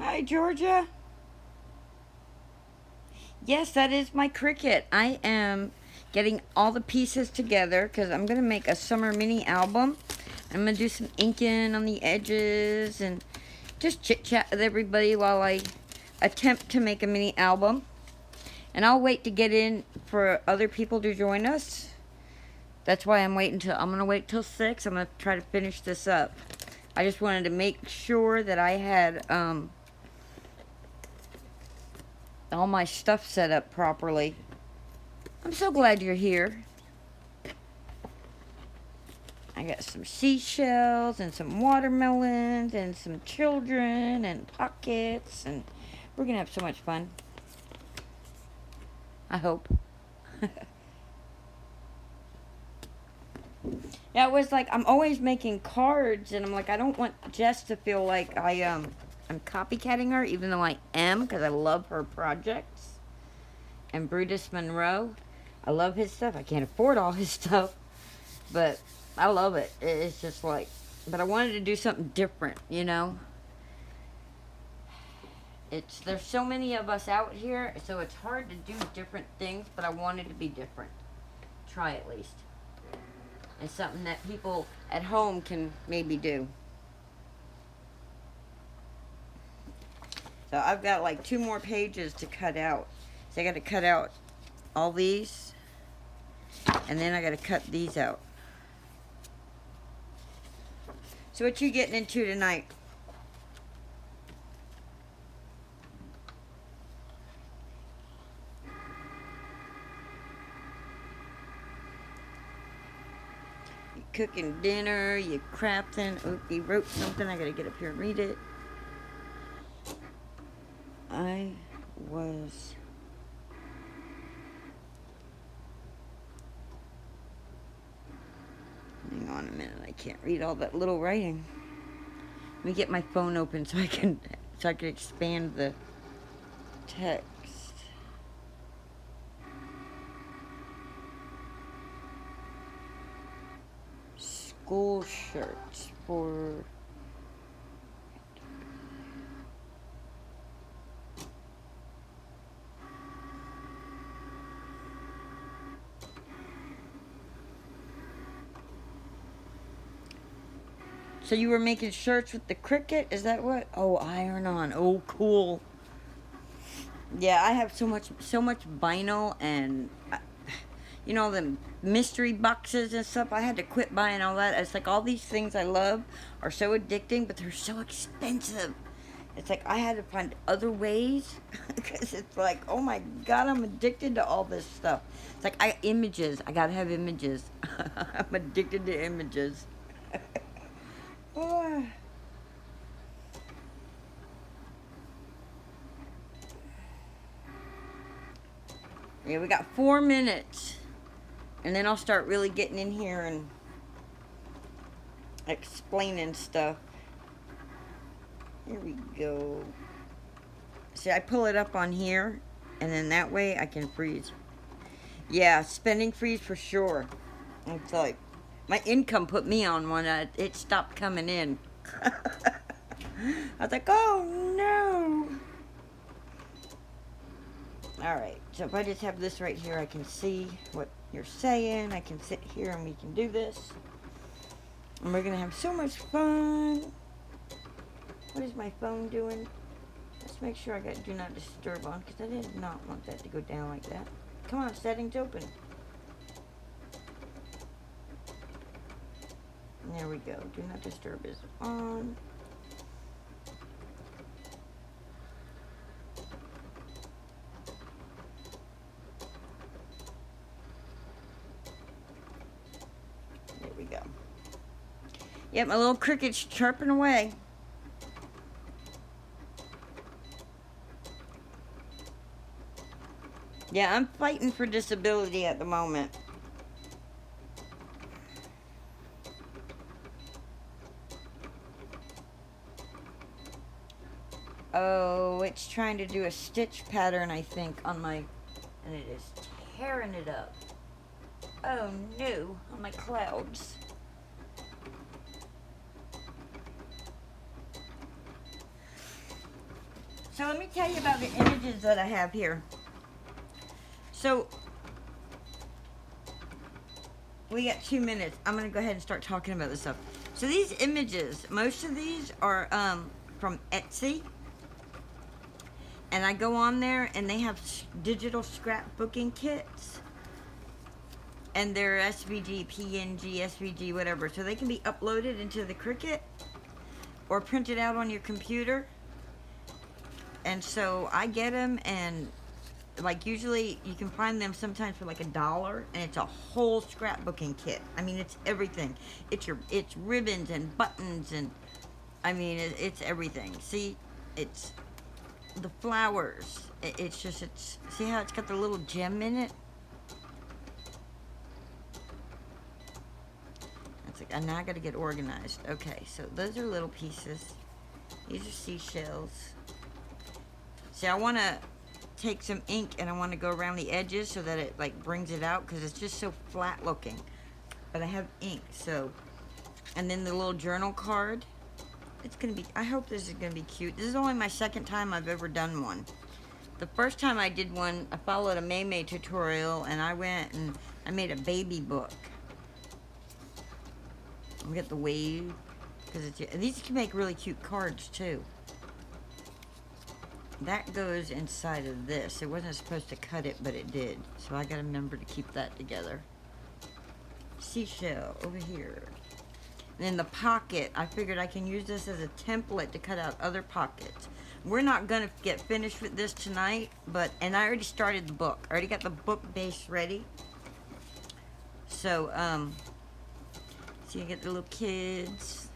Hi, Georgia. Yes, that is my Cricut. I am getting all the pieces together because I'm going to make a summer mini album. I'm going to do some inking on the edges and just chit chat with everybody while I attempt to make a mini album. And I'll wait to get in for other people to join us. That's why I'm going to wait till 6. I'm going to try to finish this up. I just wanted to make sure that I had all my stuff set up properly. I'm so glad you're here. I got some seashells and some watermelons and some children and pockets, and we're gonna have so much fun. I hope. Yeah, it was like I'm always making cards, and I'm like I don't want Jess to feel like I'm copycatting her, even though I am, because I love her projects. And Brutus Monroe, I love his stuff. I can't afford all his stuff, but I love it. It's just like, but I wanted to do something different, you know. There's so many of us out here, so it's hard to do different things. But I wanted to be different. Try at least. It's something that people at home can maybe do. So I've got like 2 more pages to cut out. So I got to cut out all these, and then I got to cut these out. So what you getting into tonight? You cooking dinner? You crafting? Oh, you wrote something. I gotta get up here and read it. I was Hang on a minute. I can't read all that little writing. Let me get my phone open so I can expand the text. School shirts for So you were making shirts with the Cricut? Is that what? Oh, iron on. Oh, cool. Yeah, I have so much vinyl and you know the mystery boxes and stuff. I had to quit buying all that. It's like all these things I love are so addicting, but they're so expensive. It's like I had to find other ways because it's like, oh my god, I'm addicted to all this stuff. It's like images. I gotta have images. I'm addicted to images. Oh. Yeah, we got 4 minutes. And then I'll start really getting in here and explaining stuff. Here we go. See, I pull it up on here, and then that way I can freeze. Yeah, spending freeze for sure. It's like, my income put me on one. It stopped coming in. I was like, oh no. Alright, so if I just have this right here, I can see what you're saying. I can sit here and we can do this. And we're going to have so much fun. What is my phone doing? Let's make sure I got do not disturb on, because I did not want that to go down like that. Come on, settings open. There we go. Do not disturb is on. There we go. Yep, my little Cricut's chirping away. Yeah, I'm fighting for disability at the moment. Oh, it's trying to do a stitch pattern, I think, on my... And it is tearing it up. Oh no, on my clouds. So let me tell you about the images that I have here. So we got 2 minutes. I'm gonna go ahead and start talking about this stuff. So these images, most of these are from Etsy. And I go on there and they have digital scrapbooking kits. And they're SVG, PNG, SVG, whatever. So they can be uploaded into the Cricut or printed out on your computer. And so I get them, and like usually you can find them sometimes for like $1, and it's a whole scrapbooking kit. I mean, it's everything. It's ribbons and buttons, and I mean it's everything. See, it's the flowers. It's see how it's got the little gem in it. It's like, now I got to get organized. Okay, so those are little pieces. These are seashells. See, I want to take some ink and I want to go around the edges so that it like brings it out, because it's just so flat looking. But I have ink, so. And then the little journal card. It's gonna be, I hope this is gonna be cute. This is only my second time I've ever done one. The first time I did one, I followed a May tutorial, and I went and I made a baby book. We got the wave, because these can make really cute cards too. That goes inside of this. It wasn't supposed to cut it, but it did. So I gotta remember to keep that together. Seashell over here. And then the pocket, I figured I can use this as a template to cut out other pockets. We're not gonna get finished with this tonight, and I already started the book. I already got the book base ready. So, so you get the little kids.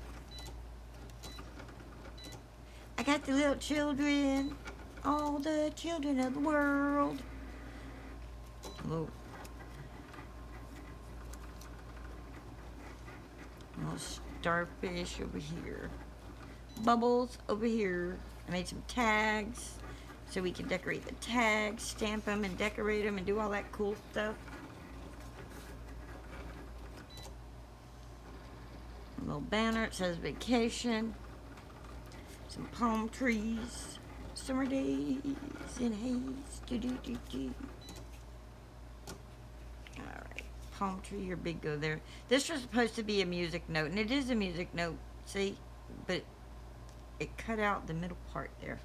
I got the little children. All the children of the world. Little starfish over here. Bubbles over here. I made some tags so we can decorate the tags, stamp them and decorate them and do all that cool stuff. A little banner, it says vacation. Some palm trees. Summer days in haze. Alright. Palm tree or big go there. This was supposed to be a music note, and it is a music note, see? But it cut out the middle part there.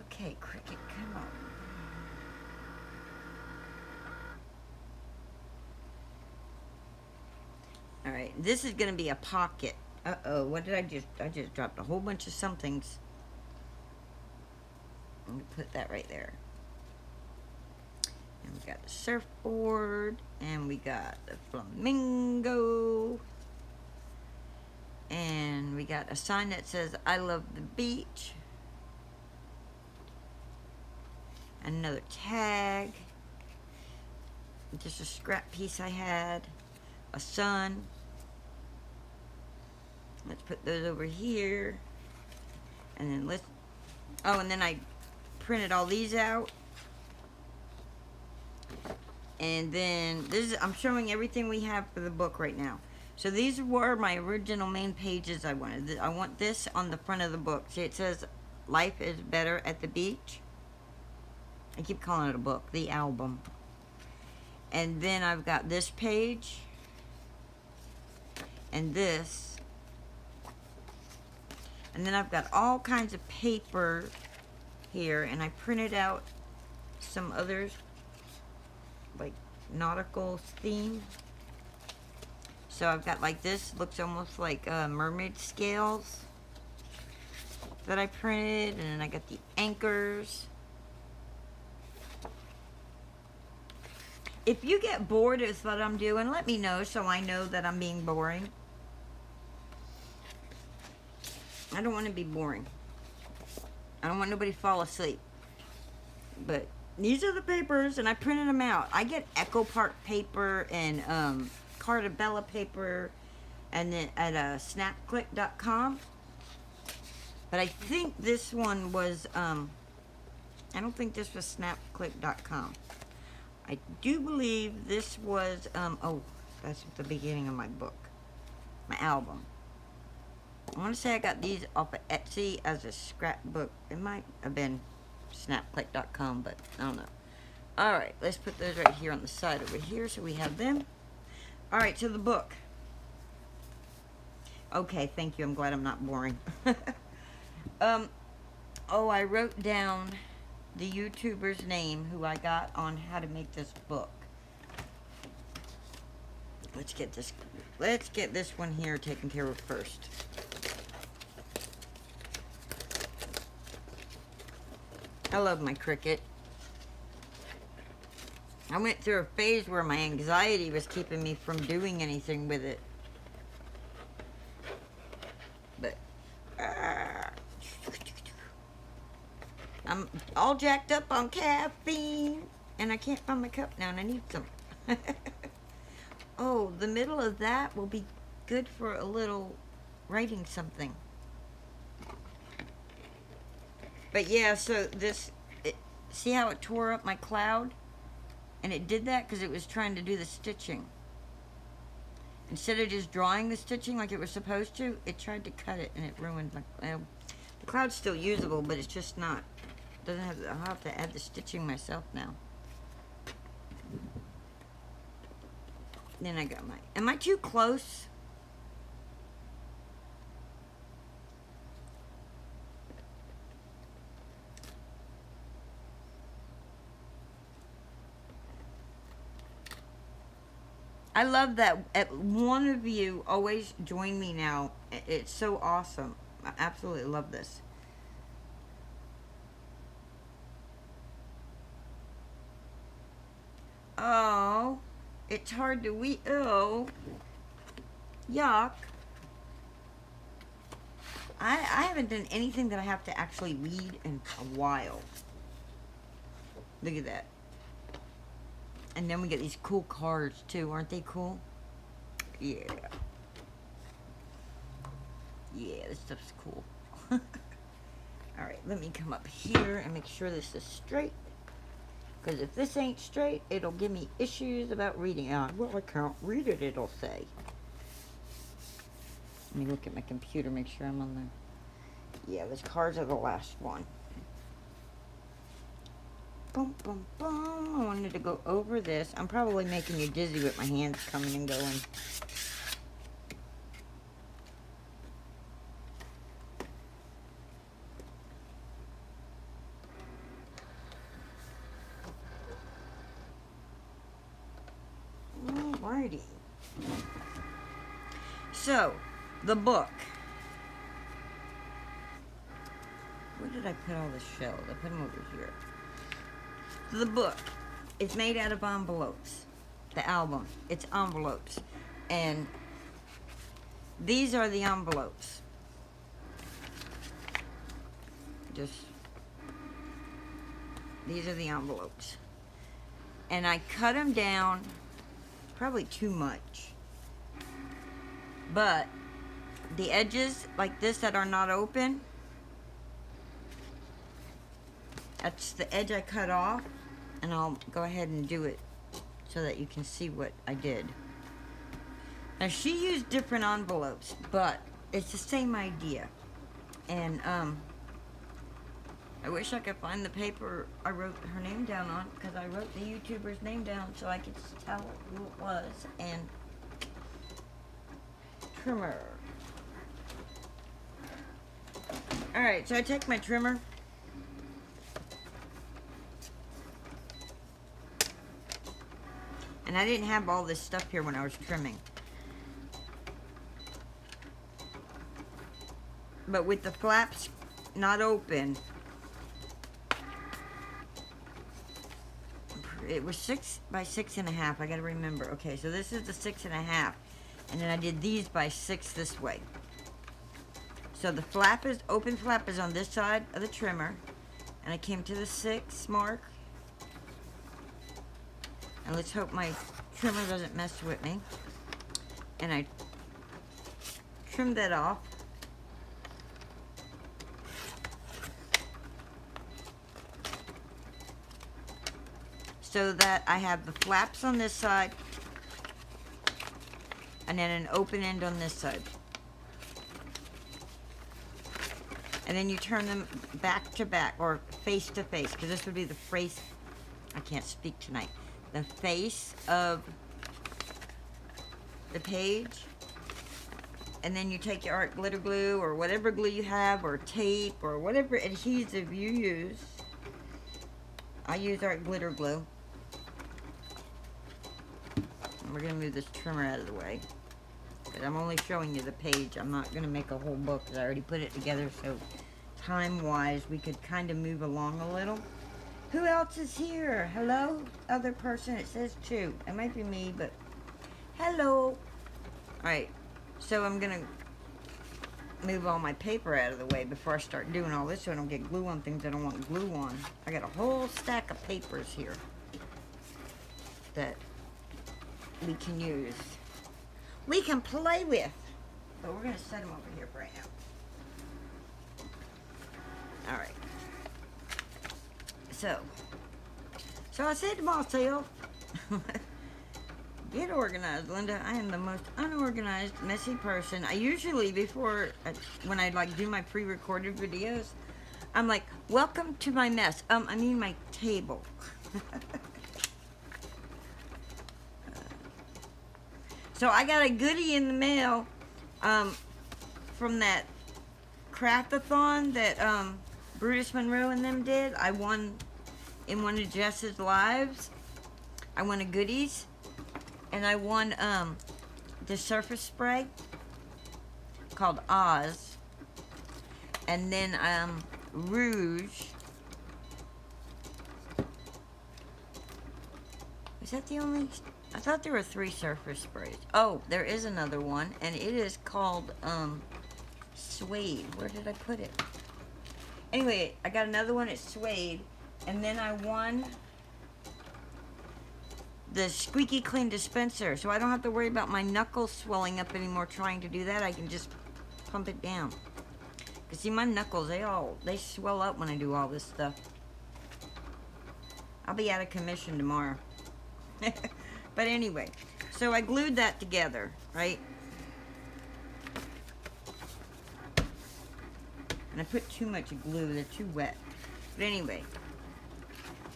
Okay, Cricut, come on. Alright, this is going to be a pocket. Uh-oh, what did I just dropped a whole bunch of somethings. I'm going to put that right there. And we got the surfboard, and we got the flamingo. And we got a sign that says, I love the beach. Another tag. Just a scrap piece I had. A sun. Let's put those over here. And then let's, oh, and then I printed all these out. And then this is, I'm showing everything we have for the book right now. So these were my original main pages I wanted. I want this on the front of the book. See, it says, Life is Better at the Beach. I keep calling it a book, the album. And then I've got this page. And this. And then I've got all kinds of paper here. And I printed out some others, like nautical theme. So I've got like this, looks almost like mermaid scales that I printed, and then I got the anchors. If you get bored with what I'm doing, let me know so I know that I'm being boring. I don't want to be boring. I don't want nobody to fall asleep. But these are the papers, and I printed them out. I get Echo Park paper and Cartabella paper, and then at snapclick.com. But I think this one was, I don't think this was snapclick.com. I do believe this was, oh, that's at the beginning of my book, my album. I want to say I got these off of Etsy as a scrapbook. It might have been snapplate.com, but I don't know. Alright, let's put those right here on the side over here so we have them. Alright, so the book. Okay, thank you. I'm glad I'm not boring. Oh, I wrote down the YouTuber's name who I got on how to make this book. Let's get this one here taken care of first. I love my Cricut. I went through a phase where my anxiety was keeping me from doing anything with it. But I'm all jacked up on caffeine, and I can't find my cup now, and I need some. Oh, the middle of that will be good for a little writing something. But yeah, so see how it tore up my cloud? And it did that because it was trying to do the stitching. Instead of just drawing the stitching like it was supposed to, it tried to cut it and it ruined my... the cloud's still usable, but it's just not... Doesn't have... I'll have to add the stitching myself now. Then I got my... Am I too close? I love that one of you always join me now. It's so awesome. I absolutely love this. Oh, it's hard to weed. Oh, yuck. I haven't done anything that I have to actually weed in a while. Look at that. And then we get these cool cards too. Aren't they cool? Yeah. Yeah, this stuff's cool. Alright, let me come up here and make sure this is straight. Because if this ain't straight, it'll give me issues about reading it. Well, I can't read it, it'll say. Let me look at my computer, make sure I'm on the... Yeah, those cards are the last one. Boom, boom, boom. I wanted to go over this. I'm probably making you dizzy with my hands coming and going. Alrighty. So, the book. Where did I put all the shells? I put them over here. The book, it's made out of envelopes. The album, it's envelopes. And these are the envelopes. These are the envelopes. And I cut them down, probably too much. But the edges like this that are not open, that's the edge I cut off, and I'll go ahead and do it so that you can see what I did. Now she used different envelopes, but it's the same idea. And I wish I could find the paper I wrote her name down on, because I wrote the YouTuber's name down so I could tell who it was. And trimmer. Alright, so I take my trimmer. And I didn't have all this stuff here when I was trimming. But with the flaps not open, it was 6 by 6.5. I gotta remember. Okay, so this is the 6.5. And then I did these by 6 this way. So the flap is, open flap is on this side of the trimmer. And I came to the 6 mark. And let's hope my trimmer doesn't mess with me. And I trimmed that off. So that I have the flaps on this side. And then an open end on this side. And then you turn them back to back or face to face, because this would be the face. I can't speak tonight. The face of the page. And then you take your art glitter glue or whatever glue you have, or tape or whatever adhesive you use. I use art glitter glue. And we're going to move this trimmer out of the way. But I'm only showing you the page. I'm not going to make a whole book because I already put it together. So time-wise, we could kind of move along a little. Who else is here? Hello? Other person. It says 2. It might be me, but hello. Alright. So I'm going to move all my paper out of the way before I start doing all this so I don't get glue on things I don't want glue on. I got a whole stack of papers here that we can use. We can play with. But we're going to set them over here for right now. Alright. So I said to myself, get organized, Linda. I am the most unorganized, messy person. I usually, when I like do my pre-recorded videos, I'm like, welcome to my mess. I mean my table. So I got a goodie in the mail from that craftathon that Brutus Monroe and them did. I won in one of Jess's lives. I won a goodies. And I won the surface spray called Oz. And then Rouge. Is that the only... I thought there were 3 surface sprays. Oh, there is another one, and it is called Suede. Where did I put it? Anyway, I got another one at Suede, and then I won the Squeaky Clean dispenser, so I don't have to worry about my knuckles swelling up anymore trying to do that. I can just pump it down. Cause see, my knuckles, they swell up when I do all this stuff. I'll be out of commission tomorrow. But anyway, so I glued that together, right? And I put too much glue, they're too wet. But anyway,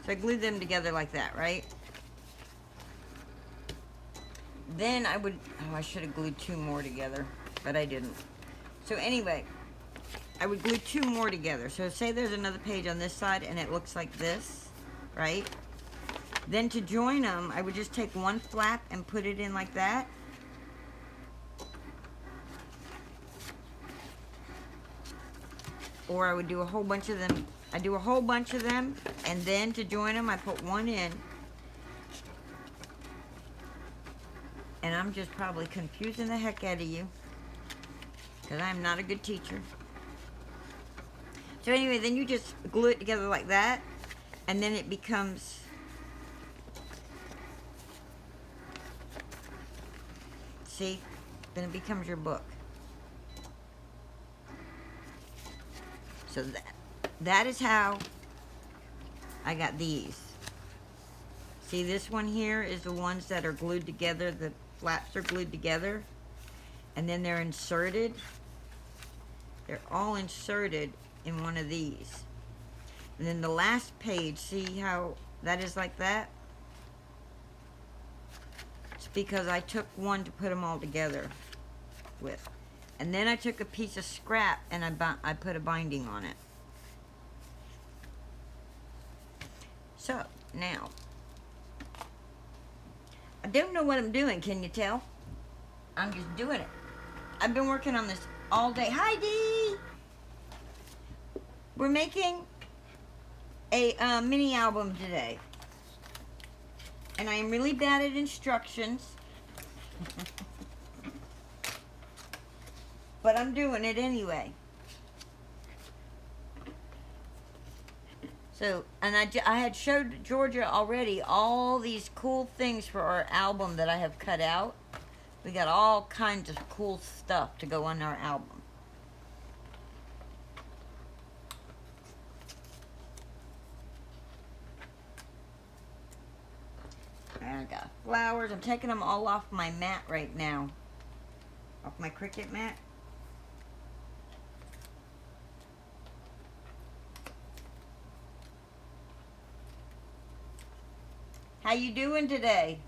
so I glued them together like that, right? Then I would, I should have glued 2 more together, but I didn't. So anyway, I would glue 2 more together. So say there's another page on this side and it looks like this, right? Then to join them, I would just take one flap and put it in like that. Or I would do a whole bunch of them. I do a whole bunch of them, and then to join them, I put one in. And I'm just probably confusing the heck out of you, because I'm not a good teacher. So anyway, then you just glue it together like that, and then it becomes... See? Then it becomes your book. So that is how I got these. See, this one here is the ones that are glued together. The flaps are glued together. And then they're inserted. They're all inserted in one of these. And then the last page, see how that is like that? It's because I took one to put them all together with. And then I took a piece of scrap and I put a binding on it. So, now, I don't know what I'm doing, can you tell? I'm just doing it. I've been working on this all day. Hi, Dee! We're making a mini album today. And I am really bad at instructions. But I'm doing it anyway. So, and I had showed Georgia already all these cool things for our album that I have cut out. We got all kinds of cool stuff to go on our album. I got flowers. I'm taking them all off my mat right now. Off my Cricut mat. How you doing today?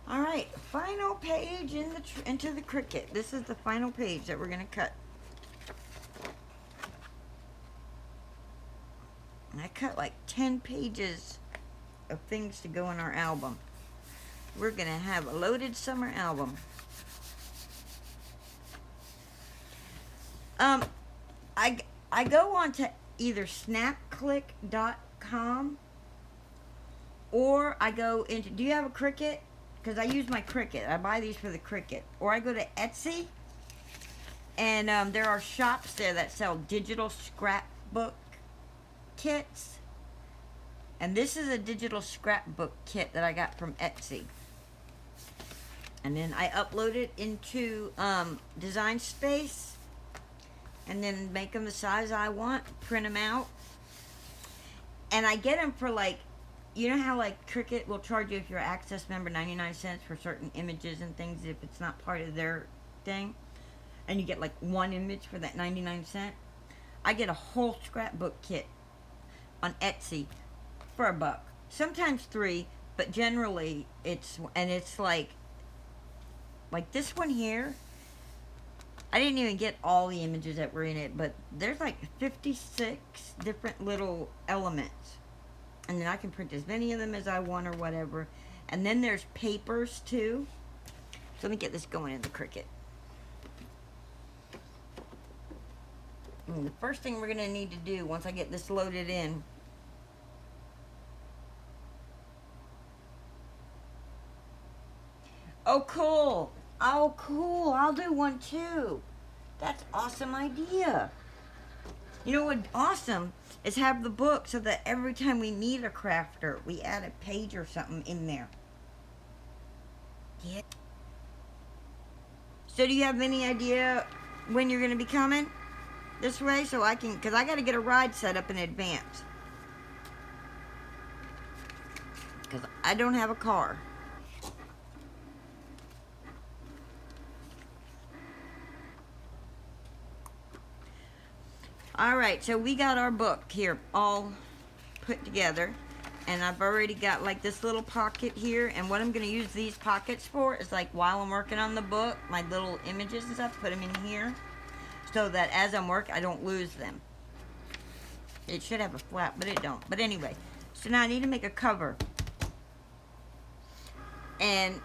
All right, final page into the Cricut. This is the final page that we're gonna cut. And I cut like 10 pages of things to go in our album. We're gonna have a loaded summer album. I go on to either snapclick.com or I go into, do you have a Cricut? Because I use my Cricut. I buy these for the Cricut. Or I go to Etsy, and there are shops there that sell digital scrapbook kits. And this is a digital scrapbook kit that I got from Etsy. And then I upload it into Design Space, and then make them the size I want, print them out. And I get them for like, you know how like Cricut will charge you if you're an Access member 99 cents for certain images and things if it's not part of their thing? And you get like one image for that 99 cent. I get a whole scrapbook kit on Etsy for $1. Sometimes $3, but generally it's like this one here. I didn't even get all the images that were in it, but there's like 56 different little elements. And then I can print as many of them as I want or whatever. And then there's papers too. So let me get this going in the Cricut. And the first thing we're gonna need to do once I get this loaded in, oh cool, I'll do one too. That's awesome idea. You know what awesome is, have the book so that every time we need a crafter, we add a page or something in there. Yeah. So do you have any idea when you're going to be coming this way? So I can, because I got to get a ride set up in advance. Because I don't have a car. Alright, so we got our book here all put together. And I've already got like this little pocket here. And what I'm going to use these pockets for is like while I'm working on the book, my little images and stuff, put them in here. So that as I'm working, I don't lose them. It should have a flap, but it don't. But anyway, so now I need to make a cover. And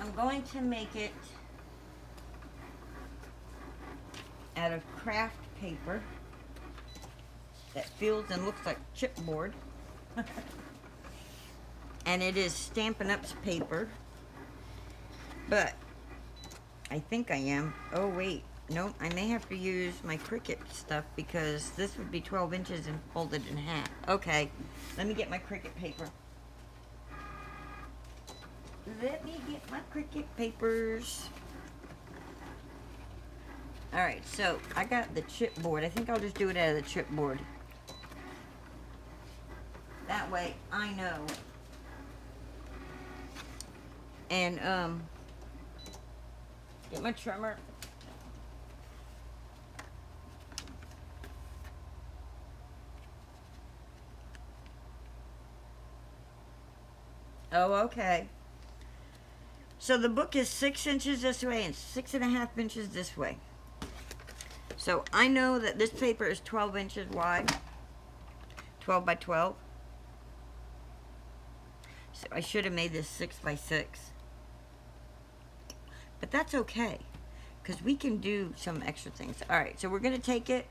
I'm going to make it out of craft paper that feels and looks like chipboard. And it is Stampin' Up's paper. But I think I am. Oh wait, nope, I may have to use my Cricut stuff because this would be 12 inches and folded in half. Okay, let me get my Cricut paper. Let me get my Cricut papers. Alright, so I got the chipboard. I think I'll just do it out of the chipboard. That way I know. And, get my trimmer. Oh, okay. So the book is 6 inches this way and 6.5 inches this way. So I know that this paper is 12 inches wide. 12 by 12. So I should have made this 6 by 6. But that's okay, because we can do some extra things. Alright, so we're going to take it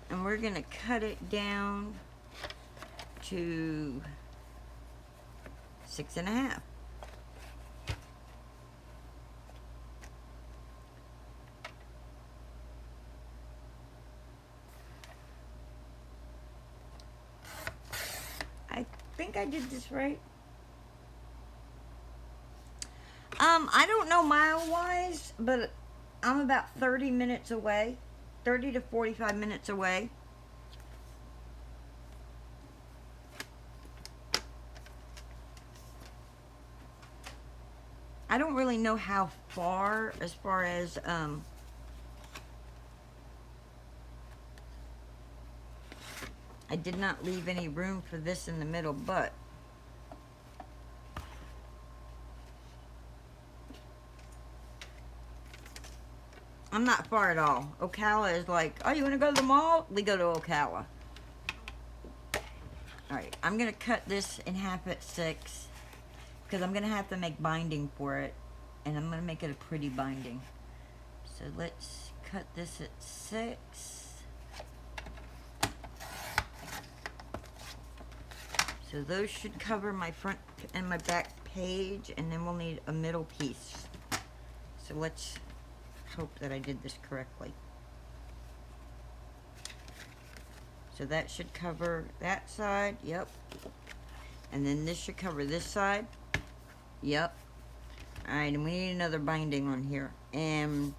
and we're going to cut it down to 6.5. I think I did this right. I don't know mile-wise, but I'm about 30 minutes away. 30 to 45 minutes away. I don't really know how far as I did not leave any room for this in the middle, but I'm not far at all. Ocala is like, oh, you want to go to the mall? We go to Ocala. Alright, I'm going to cut this in half at 6 because I'm going to have to make binding for it, and I'm going to make it a pretty binding. So let's cut this at 6. So those should cover my front and my back page, and then we'll need a middle piece. So let's hope that I did this correctly. So that should cover that side, yep. And then this should cover this side, yep. Alright, and we need another binding on here. And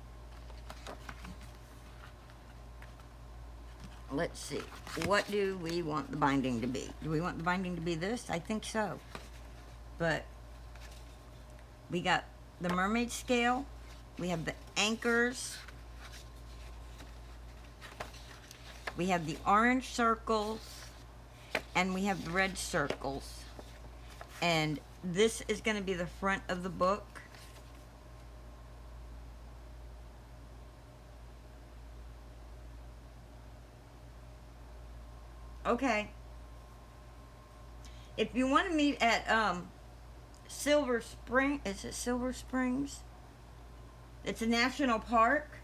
let's see, what do we want the binding to be? Do we want the binding to be this? I think so. But we got the mermaid scale, we have the anchors, we have the orange circles, and we have the red circles. And this is going to be the front of the book. Okay. If you want to meet at Silver Spring, is it Silver Springs? It's a national park.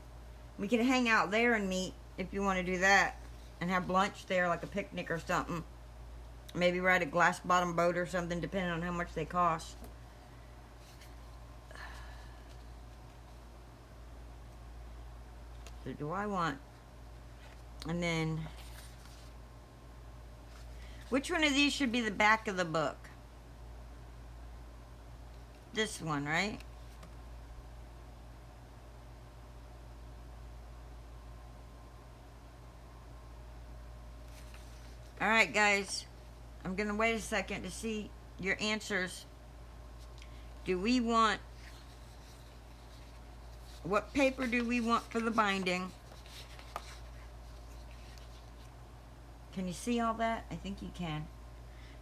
We can hang out there and meet if you want to do that, and have lunch there, like a picnic or something. Maybe ride a glass bottom boat or something, depending on how much they cost. So do I want, and then which one of these should be the back of the book? This one, right? Alright guys, I'm gonna wait a second to see your answers. Do we want, what paper do we want for the binding? Can you see all that? I think you can.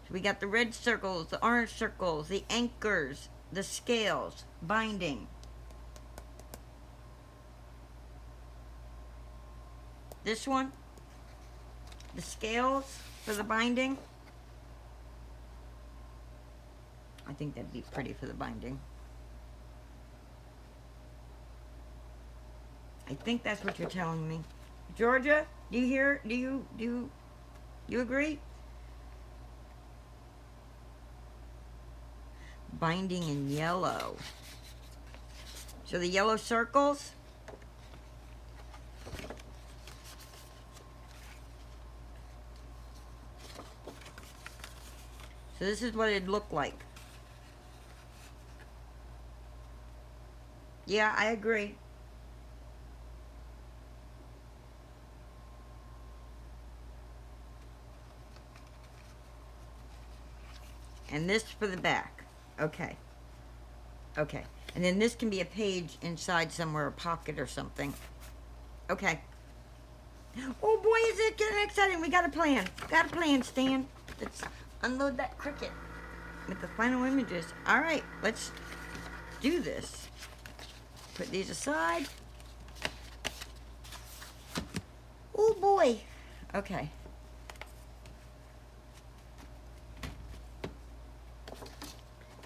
So we got the red circles, the orange circles, the anchors, the scales, binding. This one, the scales for the binding. I think that'd be pretty for the binding. I think that's what you're telling me. Georgia, do you hear? Do you agree? Binding in yellow. So the yellow circles. So this is what it'd look like. Yeah, I agree. And this for the back. Okay. Okay. And then this can be a page inside somewhere, a pocket or something. Okay. Oh boy, is it getting exciting. We got a plan. Got a plan, Stan. Let's unload that Cricut with the final images. All right, let's do this. Put these aside. Oh boy. Okay.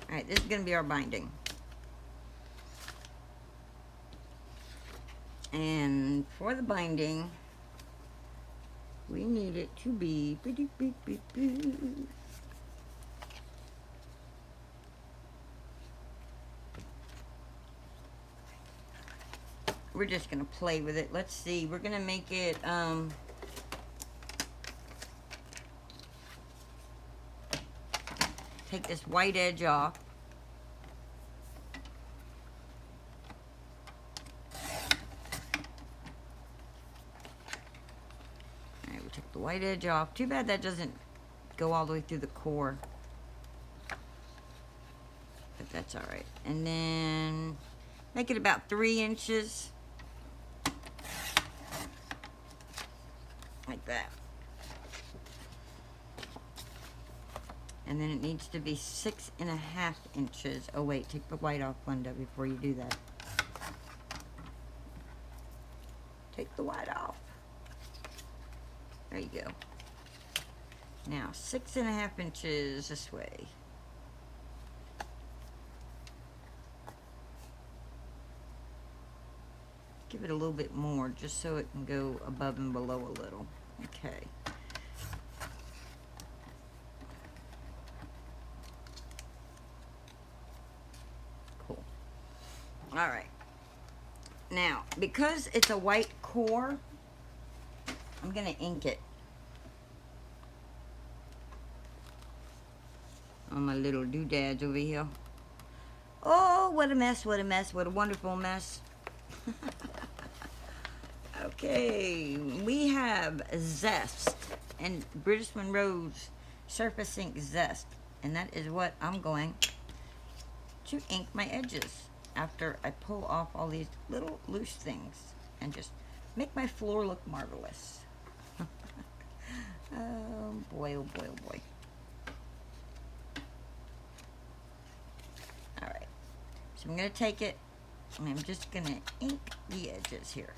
All right, this is gonna be our binding. And for the binding, we need it to be pretty big. We're just gonna play with it. Let's see. We're gonna make it take this white edge off. Alright, we took the white edge off. Too bad that doesn't go all the way through the core. But that's alright. And then Make it about 3 inches. Like that. And then it needs to be 6.5 inches. Oh wait, take the white off, Glenda, before you do that. Take the white off. There you go. Now, 6.5 inches this way. Give it a little bit more, just so it can go above and below a little. Okay. Cool. All right. Now, because it's a white core, I'm going to ink it on my little doodads over here. Oh, what a mess, what a mess, what a wonderful mess. Okay, we have Zest and British Monroe's Surface Ink Zest. And that is what I'm going to ink my edges after I pull off all these little loose things and just make my floor look marvelous. Oh boy, oh boy, oh boy. Alright, so I'm going to take it and I'm just going to ink the edges here.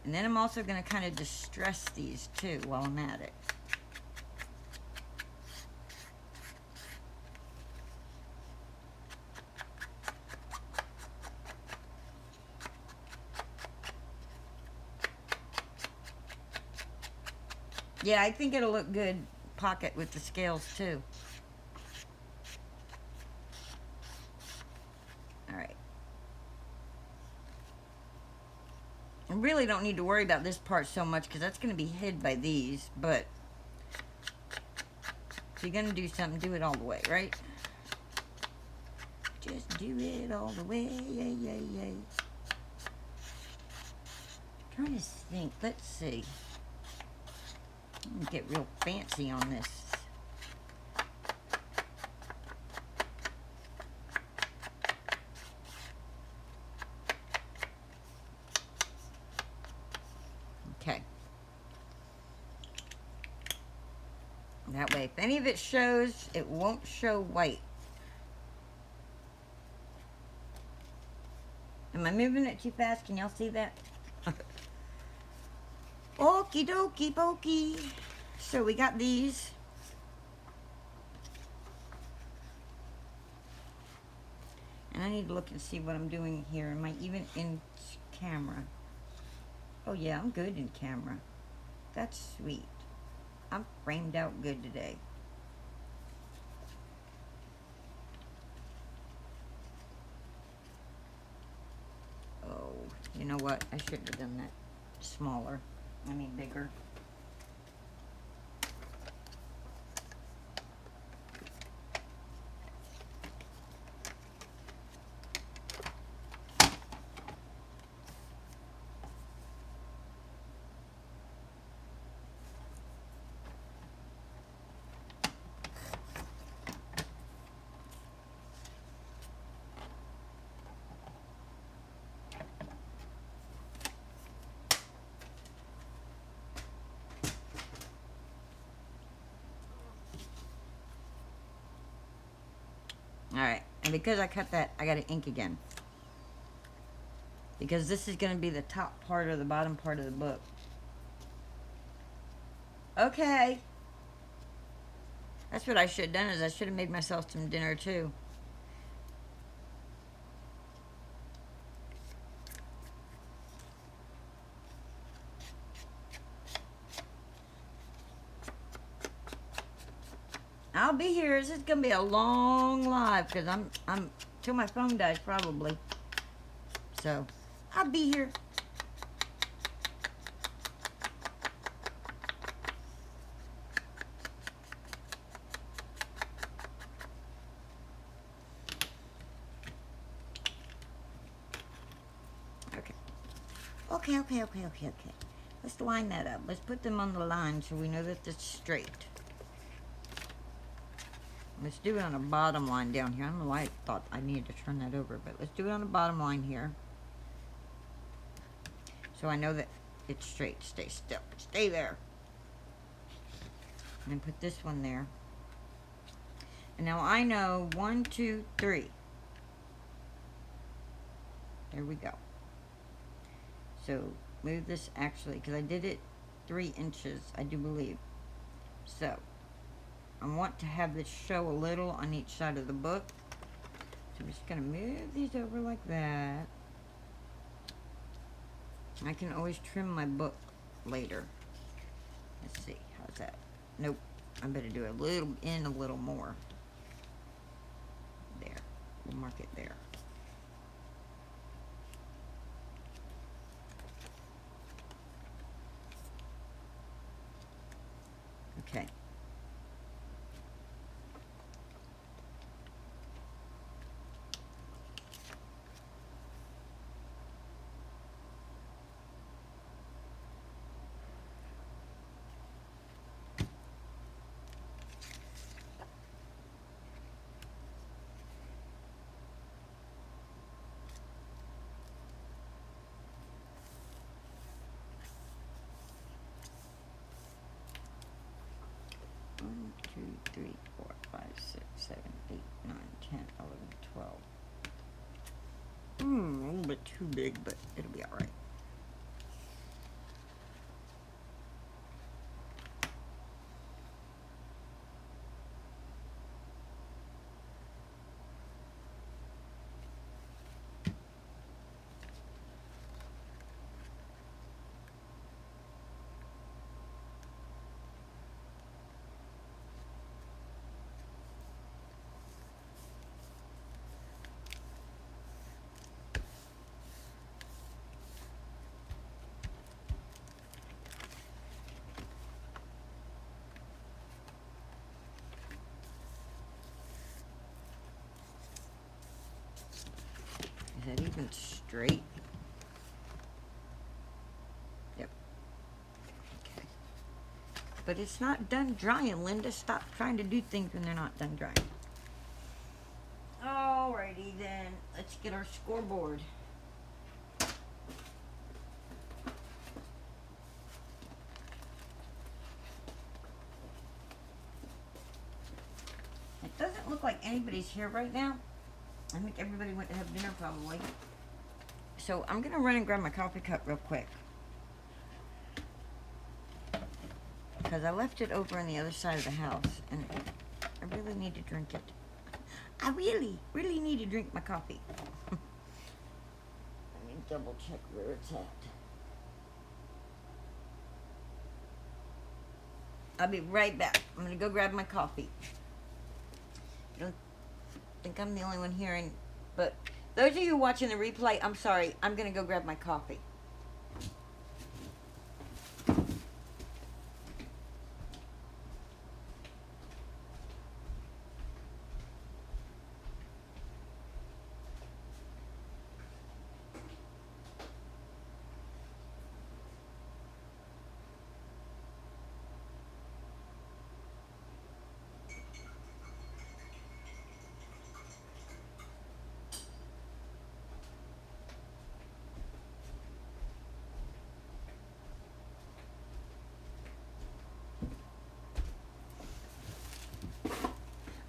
And then I'm also going to kind of distress these too while I'm at it. Yeah, I think it'll look good pocket with the scales too. Alright. I really don't need to worry about this part so much because that's going to be hid by these, but if you're going to do something, do it all the way, right? Just do it all the way, yay, yay, yay. I'm trying to think, let's see. I'm going to get real fancy on this. Okay. That way, if any of it shows, it won't show white. Am I moving it too fast? Can y'all see that? Okie dokie pokey. So we got these. And I need to look and see what I'm doing here. Am I even in camera? Oh yeah, I'm good in camera. That's sweet. I'm framed out good today. Oh, you know what? I should have done that smaller. I mean bigger. Alright, and because I cut that, I gotta ink again. Because this is gonna be the top part or the bottom part of the book. Okay. That's what I should have done, is I should have made myself some dinner too. I'll be here. This is gonna be a long live because I'm till my phone dies probably. So I'll be here. Okay. Let's line that up. Let's put them on the line so we know that it's straight. Let's do it on a bottom line down here. I don't know why I thought I needed to turn that over, but let's do it on the bottom line here. So I know that it's straight. Stay still. Stay there. And then put this one there. And now I know 1, 2, 3. There we go. So move this actually, because I did it 3 inches, I do believe. So I want to have this show a little on each side of the book. So I'm just going to move these over like that. I can always trim my book later. Let's see, how's that? Nope, I better do a little more. There, we'll mark it there. Okay. One, 2, 3, 4, 5, 6, 7, 8, 9, 10, 11, 12. A little bit too big, but it'll be alright. Is that even straight? Yep. Okay. But it's not done drying, Linda. Stop trying to do things when they're not done drying. Alrighty then. Let's get our scoreboard. It doesn't look like anybody's here right now. I think everybody went to have dinner probably. So I'm going to run and grab my coffee cup real quick. Because I left it over on the other side of the house. And I really need to drink it. I really need to drink my coffee. Let me double check where it's at. I'll be right back. I'm going to go grab my coffee. I don't think I'm the only one hearing, but those of you watching the replay, I'm sorry. I'm going to go grab my coffee.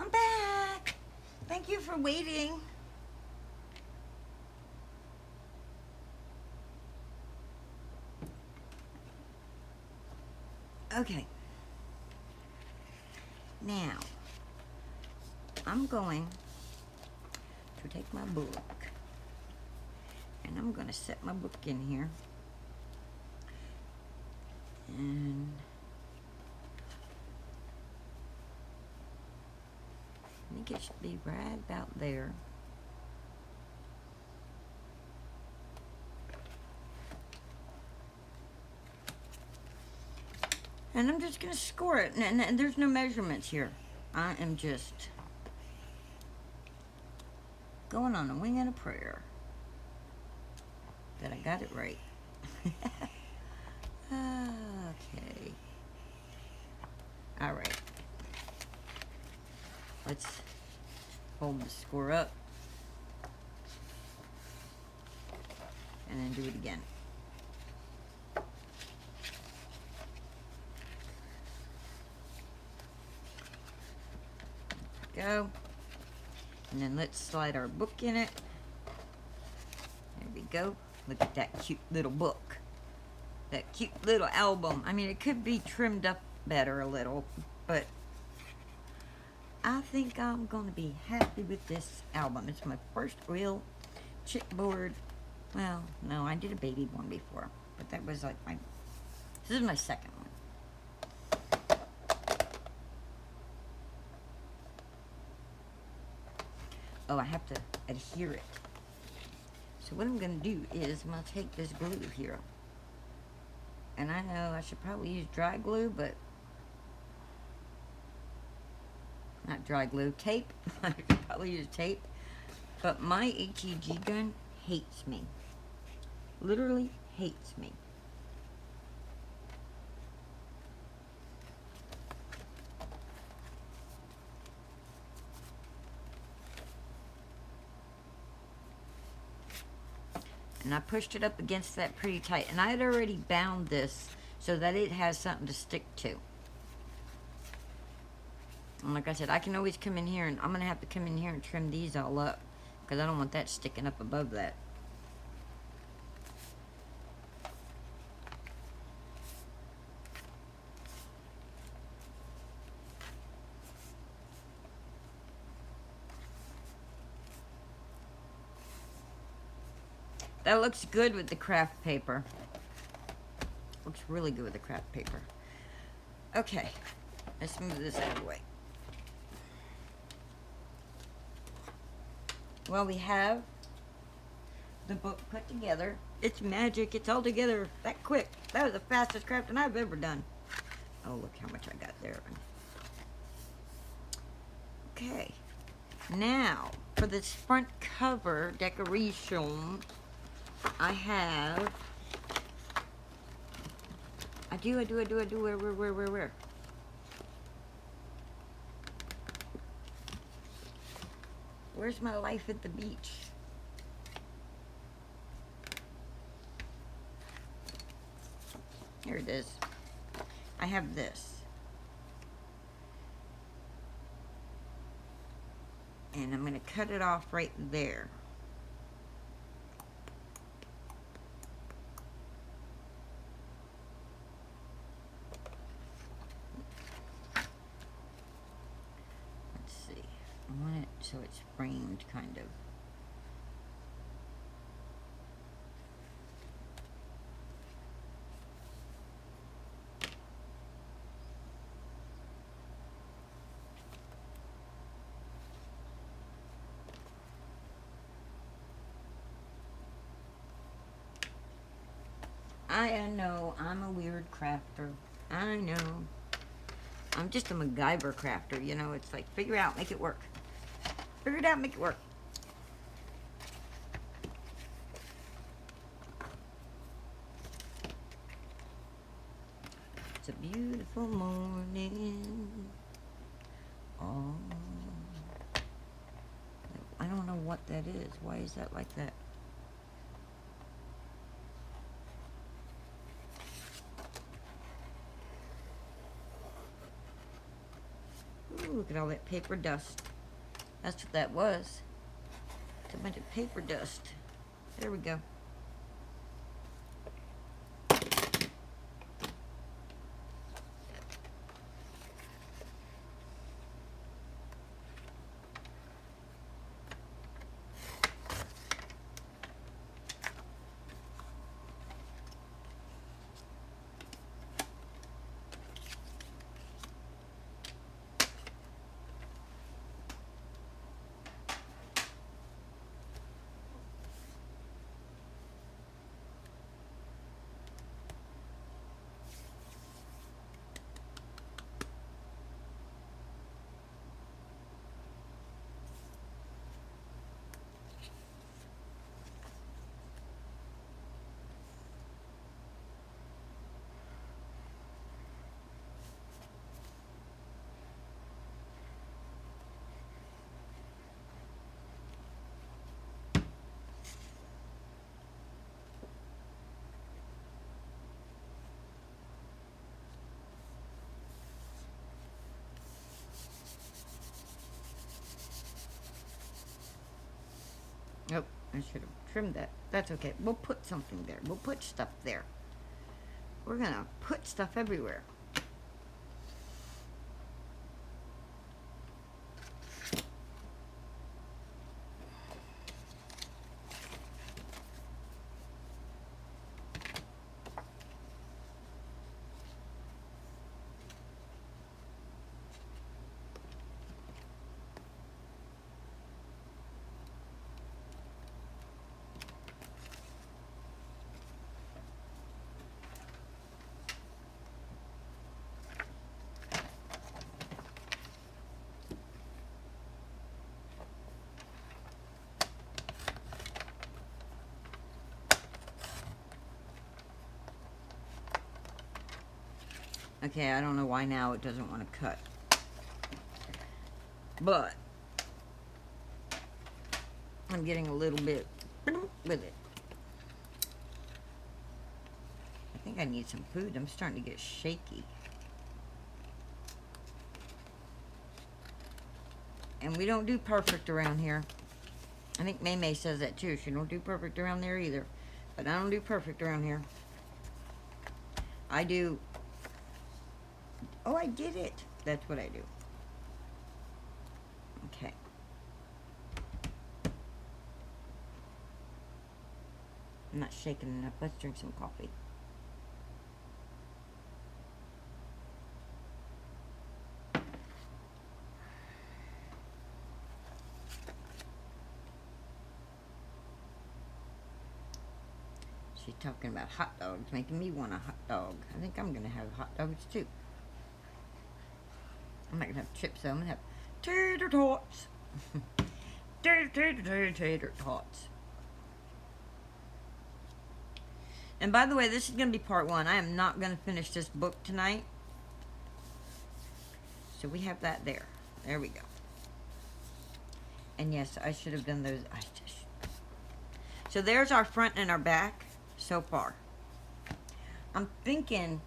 I'm back. Thank you for waiting. Okay. Now, I'm going to take my book and I'm going to set my book in here. And I think it should be right about there. And I'm just going to score it. And there's no measurements here. I am just going on a wing and a prayer that I got it right. Okay. All right. Let's hold the score up. And then do it again. Go. And then let's slide our book in it. There we go. Look at that cute little book. That cute little album. I mean, it could be trimmed up better a little, but I think I'm going to be happy with this album. It's my first real chipboard. Well, no, I did a baby one before, but that was like this is my second one. Oh, I have to adhere it. So what I'm going to do is I'm going to take this glue here. And I know I should probably use dry glue, but not dry glue, tape. I should probably use tape. But my HEG gun hates me. Literally hates me. And I pushed it up against that pretty tight. And I had already bound this so that it has something to stick to. And like I said, I can always come in here, and I'm going to have to come in here and trim these all up, because I don't want that sticking up above that. That looks good with the craft paper. Looks really good with the craft paper. Okay, let's move this out of the way. Well, we have the book put together. It's magic. It's all together that quick. That was the fastest crafting I've ever done. Oh, look how much I got there. Okay. Now, for this front cover decoration, I have... I do. Where? Where's my life at the beach? Here it is. I have this. And I'm going to cut it off right there. Let's see. I want it so it's framed kind of. I know, I'm a weird crafter. I know. I'm just a MacGyver crafter, you know. It's like, figure it out, make it work. Figure it out, make it work. It's a beautiful morning. Oh. I don't know what that is. Why is that like that? Ooh, look at all that paper dust. That's what that was. It's a bunch of paper dust. There we go. I should have trimmed that. That's okay. We'll put something there. We'll put stuff there. We're gonna put stuff everywhere. Okay, I don't know why now it doesn't want to cut. But I'm getting a little bit with it. I think I need some food. I'm starting to get shaky. And we don't do perfect around here. I think May May says that too. She don't do perfect around there either. But I don't do perfect around here. I do... Oh, I did it. That's what I do. Okay. I'm not shaking enough. Let's drink some coffee. She's talking about hot dogs, making me want a hot dog. I think I'm going to have hot dogs too. I'm not going to have chips though. I'm going to have tater tots. Tater tots. And by the way, this is going to be part 1. I am not going to finish this book tonight. So we have that there. There we go. And yes, I should have done those. So there's our front and our back so far. I'm thinking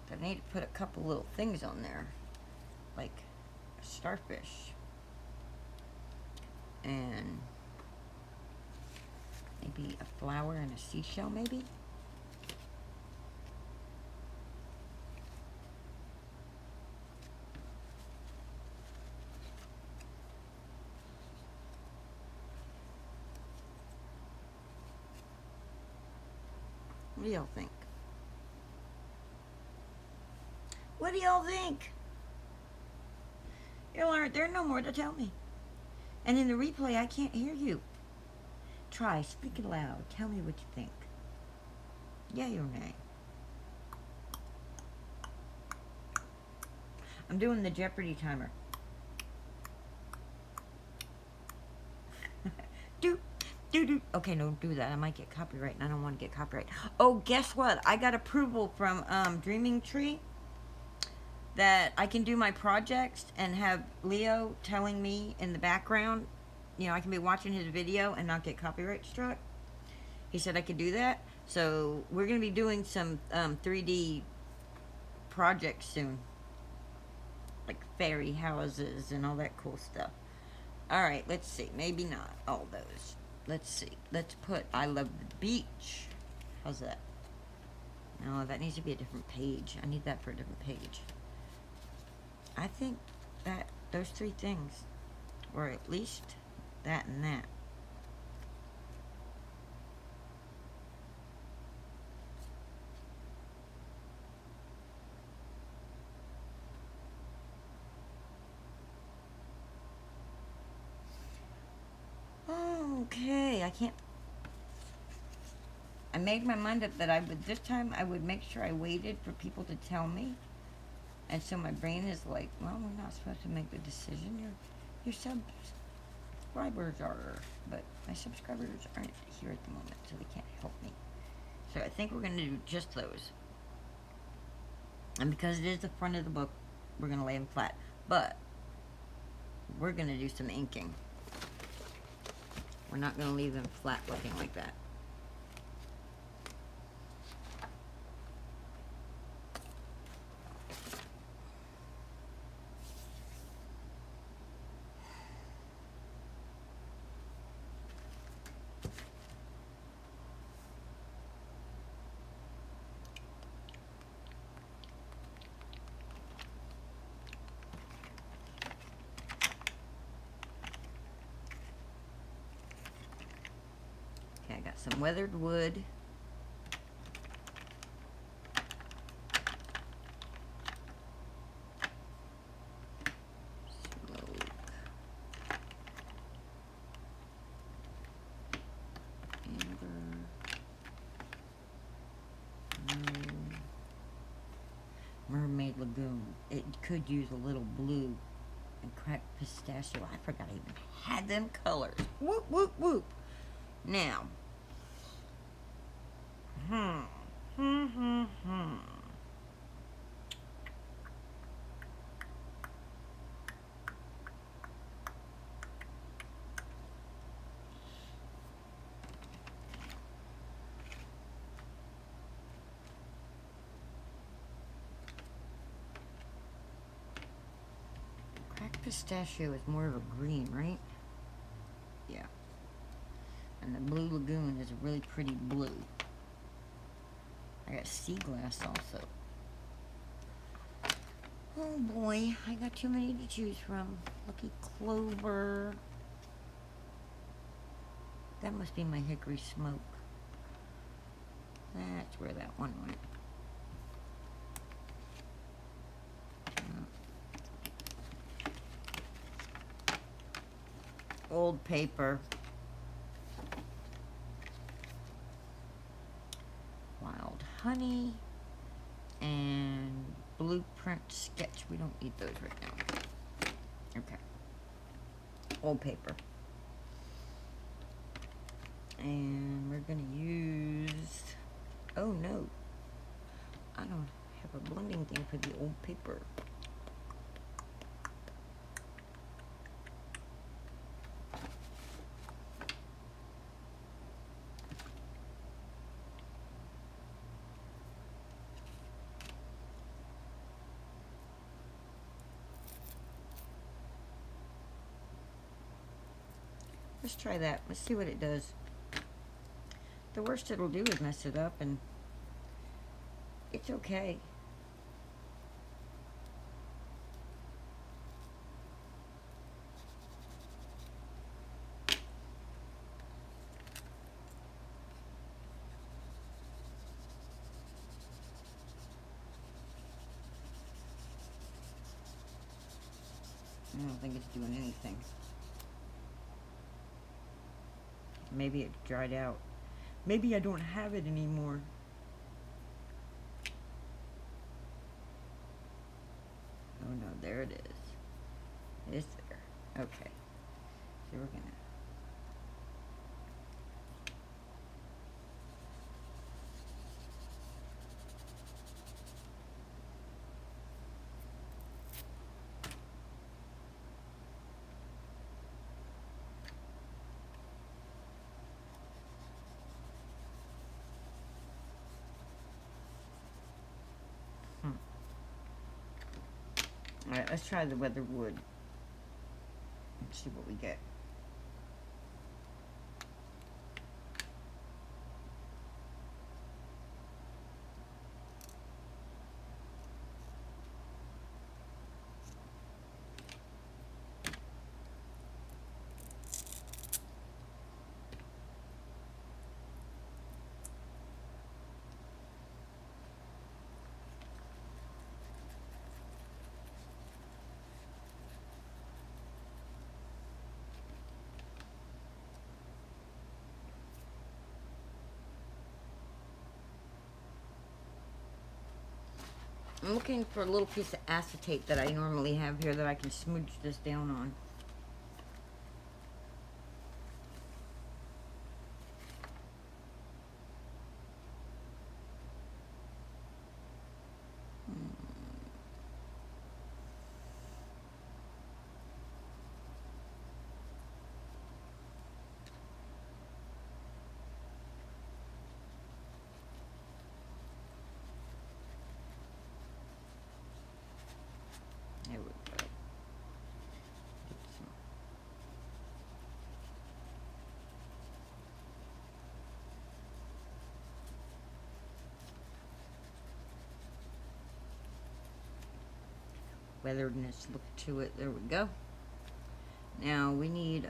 that I need to put a couple little things on there. Like a starfish. And maybe a flower and a seashell, maybe? What do y'all think? What do y'all think? Y'all aren't there no more to tell me. And in the replay, I can't hear you. Try, speak it loud. Tell me what you think. Yay or nay? I'm doing the Jeopardy timer. do. Okay, no, don't do that. I might get copyright, and I don't want to get copyright. Oh, guess what? I got approval from Dreaming Tree that I can do my projects and have Leo telling me in the background. You know, I can be watching his video and not get copyright struck. He said I could do that. So we're going to be doing some 3D projects soon. Like fairy houses and all that cool stuff. Alright, let's see. Maybe not all those. Let's see. Let's put I love the beach. How's that? No, that needs to be a different page. I need that for a different page. I think that those 3 things, or at least that and that. Okay, I can't. I made my mind up that I would, this time I would make sure I waited for people to tell me. And so my brain is like, well, we're not supposed to make the decision. Your subscribers are, but my subscribers aren't here at the moment, so they can't help me. So I think we're going to do just those. And because it is the front of the book, we're going to lay them flat. But we're going to do some inking. We're not going to leave them flat looking like that. some weathered wood. Smoke. Amber. Mermaid Lagoon. It could use a little blue and cracked pistachio. I forgot I even had them colors. Whoop, whoop, whoop. Now. Cracked pistachio is more of a green, right? Yeah. And the Blue Lagoon is a really pretty blue. I got sea glass also. Oh boy, I got too many to choose from. Lucky Clover. That must be my hickory smoke. That's where that one went. Old paper. Wild honey. And blueprint sketch. We don't need those right now. Okay. Old paper. And we're gonna use... Oh no. I don't have a blending thing for the old paper. Let's try that. Let's see what it does. The worst it'll do is mess it up, and it's okay. I don't think it's doing anything. Maybe it dried out. Maybe I don't have it anymore. Oh no, there it is. It's there. Okay. So we're gonna... Alright, let's try the weathered wood. Let's see what we get. I'm looking for a little piece of acetate that I normally have here that I can smooch this down on. There we go. Get some. Weatheredness look to it. There we go. Now we need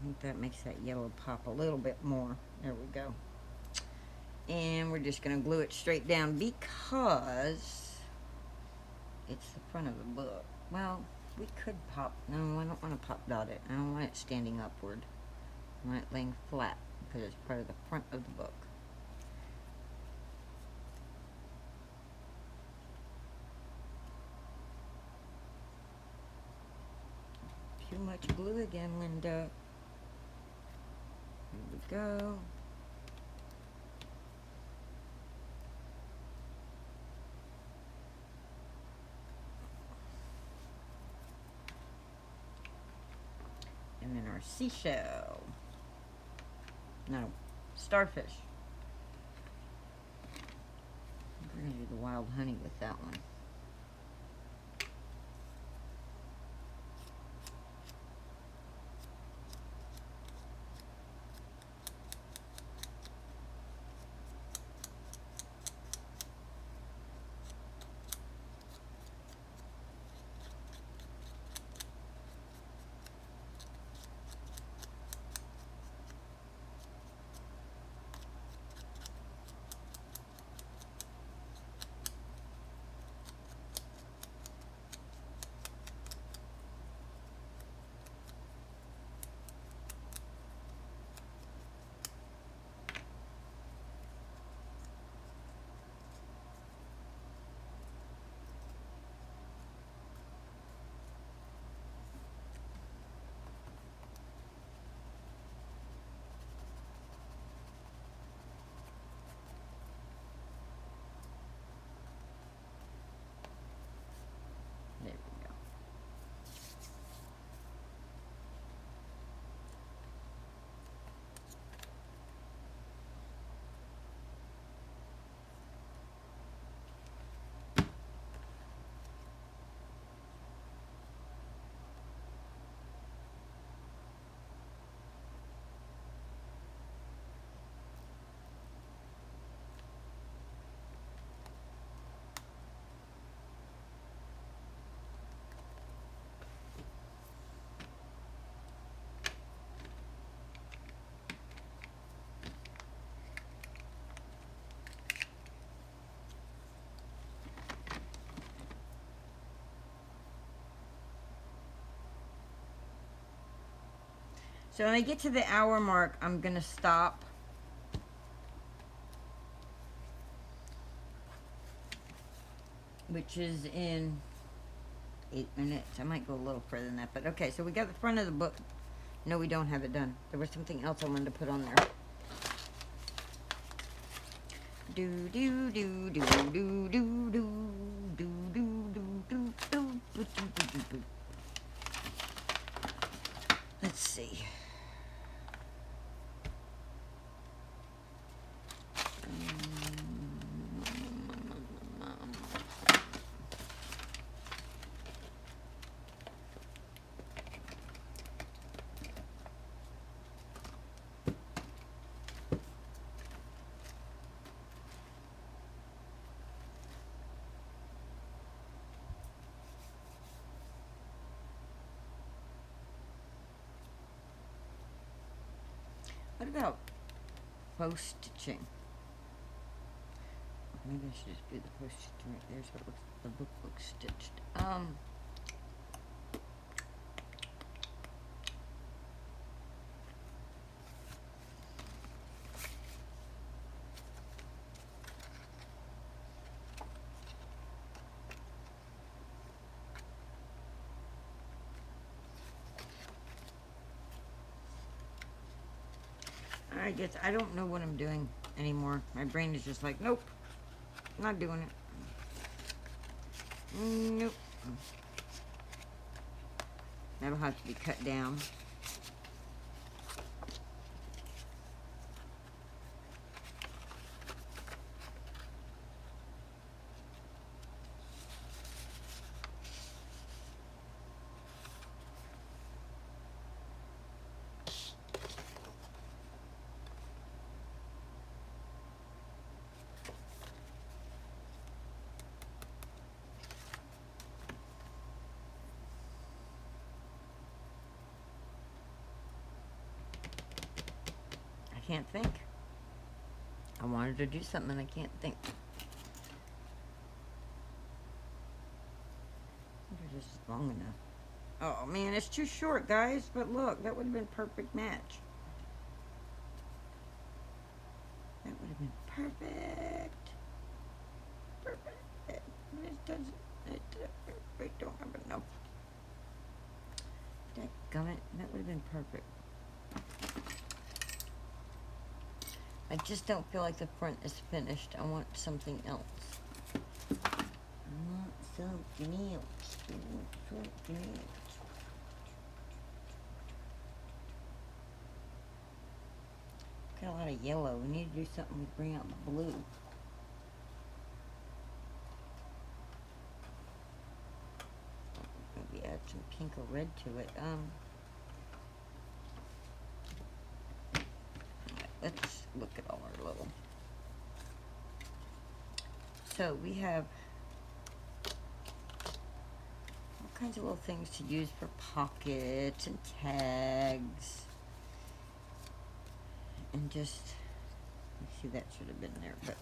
think that makes that yellow pop a little bit more. There we go. And we're just going to glue it straight down because it's the front of the book. Well, we could pop. No, I don't want to pop dot it. I don't want it standing upward. I want it laying flat because it's part of the front of the book. Too much glue again, Linda. Here we go. And then our seashell. No, starfish. We're going to do the wild honey with that one. There we go. So when I get to the hour mark, I'm going to stop. Which is in 8 minutes. I might go a little further than that. But okay, so we got the front of the book. No, we don't have it done. There was something else I wanted to put on there. Do do do do do do do do do do do do do. Let's see. What about post stitching? Maybe I should just do the post stitching right there so it looks, the book looks stitched. I don't know what I'm doing anymore. My brain is just like, nope, not doing it. Nope. That'll have to be cut down. can't think. I wanted to do something and I can't think. This is long enough. Oh man, it's too short, guys. But look, that would have been perfect match. That would have been perfect. Perfect. It doesn't. I don't have enough. Dadgummit, that would have been perfect. I just don't feel like the front is finished. I want something else. I want something else. I want something else. Got a lot of yellow. We need to do something to bring out the blue. Maybe add some pink or red to it. Let's look at all our little. So we have all kinds of little things to use for pockets and tags. And just, see, that should have been there, but.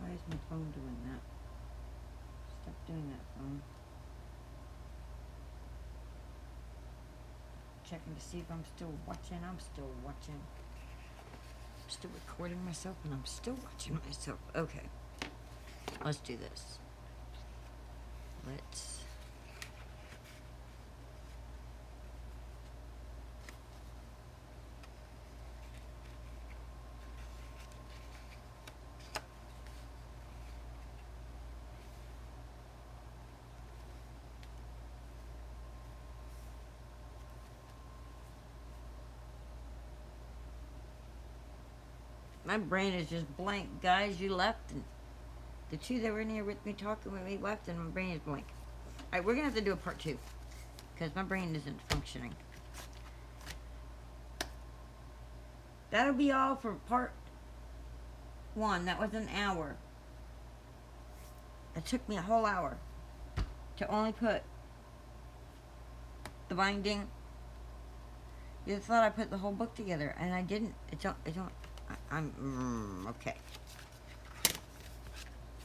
Why is my phone doing that? Stop doing that, phone. Checking to see if I'm still watching. I'm still watching. I'm still recording myself and I'm still watching myself. Okay. Let's do this. Let's. My brain is just blank. Guys, you left. And the two that were in here with me talking with me left and my brain is blank. Alright, we're going to have to do a part 2. Because my brain isn't functioning. That'll be all for part 1. That was an hour. It took me a whole hour to only put the binding. You thought I put the whole book together, and I didn't. Okay.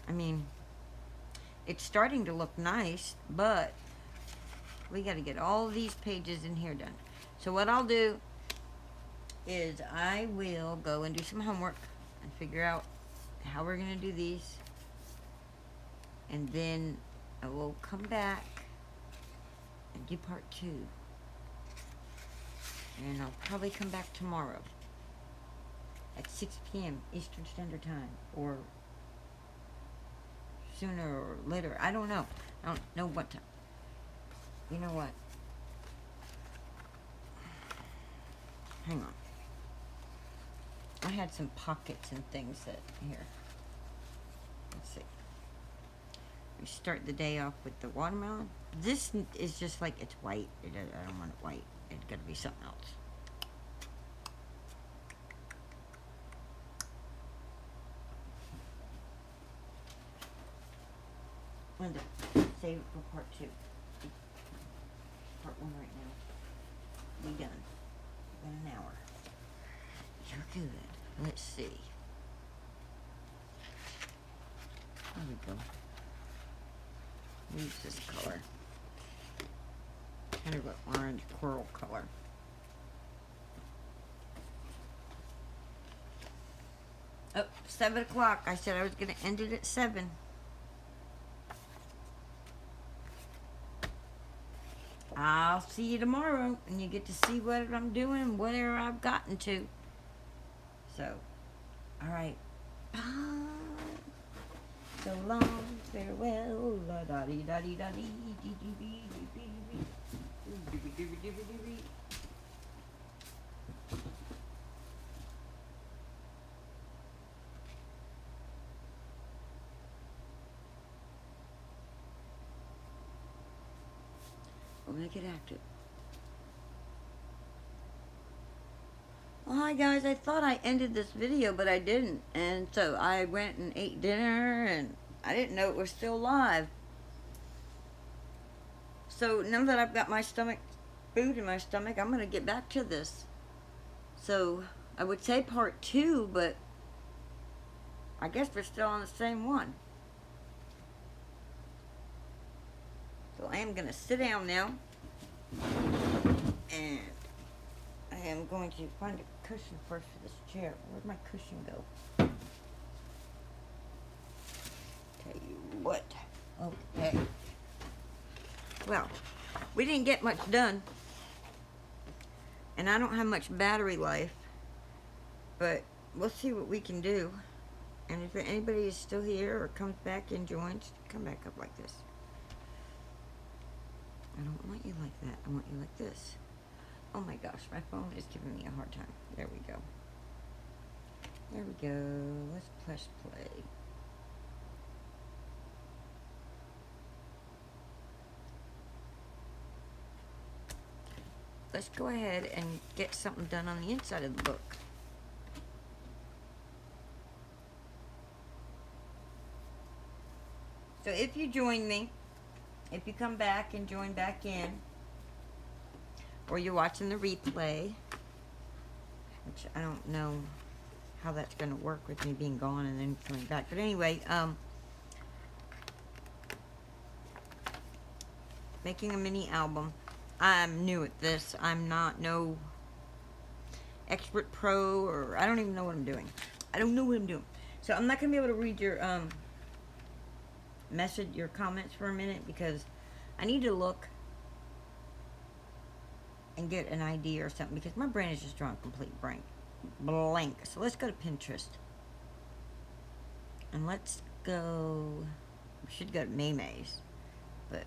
I mean, it's starting to look nice, but we got to get all these pages in here done. So what I'll do is I will go and do some homework and figure out how we're going to do these. And then I will come back and do part 2. And I'll probably come back tomorrow at 6 p.m. Eastern Standard Time, or sooner or later. I don't know. I don't know what time. You know what? Hang on. I had some pockets and things that, here. Let's see. We start the day off with the watermelon. This is just like, it's white. I don't want it white. It's got to be something else. Linda, save it for part 2. Part 1 right now. Be done. In an hour. You're good. Let's see. There we go. Use this color. Kind of an orange coral color. Oh, 7 o'clock. I said I was going to end it at 7. I'll see you tomorrow, and you get to see what I'm doing and where I've gotten to. So, all right. Bye. So long, farewell, la da dee da dee da dee dee dee dee dee dee. We'll make it active. Well, hi guys, I thought I ended this video, but I didn't. And so I went and ate dinner, and I didn't know it was still live. So now that I've got my food in my stomach, I'm going to get back to this. So I would say part 2, but I guess we're still on the same one. So I am going to sit down now, and I am going to find a cushion first for this chair. Where'd my cushion go? Tell you what. Okay. Well, we didn't get much done, and I don't have much battery life, but we'll see what we can do. And if anybody is still here or comes back and joins, come back up like this. I don't want you like that. I want you like this. Oh my gosh, my phone is giving me a hard time. There we go. There we go. Let's press play. Let's go ahead and get something done on the inside of the book. So if you join me, if you come back and join back in, or you're watching the replay, which I don't know how that's going to work with me being gone and then coming back. But anyway, making a mini album. I'm new at this. I'm not no expert pro, or I don't even know what I'm doing. I don't know what I'm doing. So I'm not going to be able to read your your comments for a minute, because I need to look and get an idea or something, because my brain is just drawing complete blank. So let's go to Pinterest. And let's go, we should go to Maymay's, but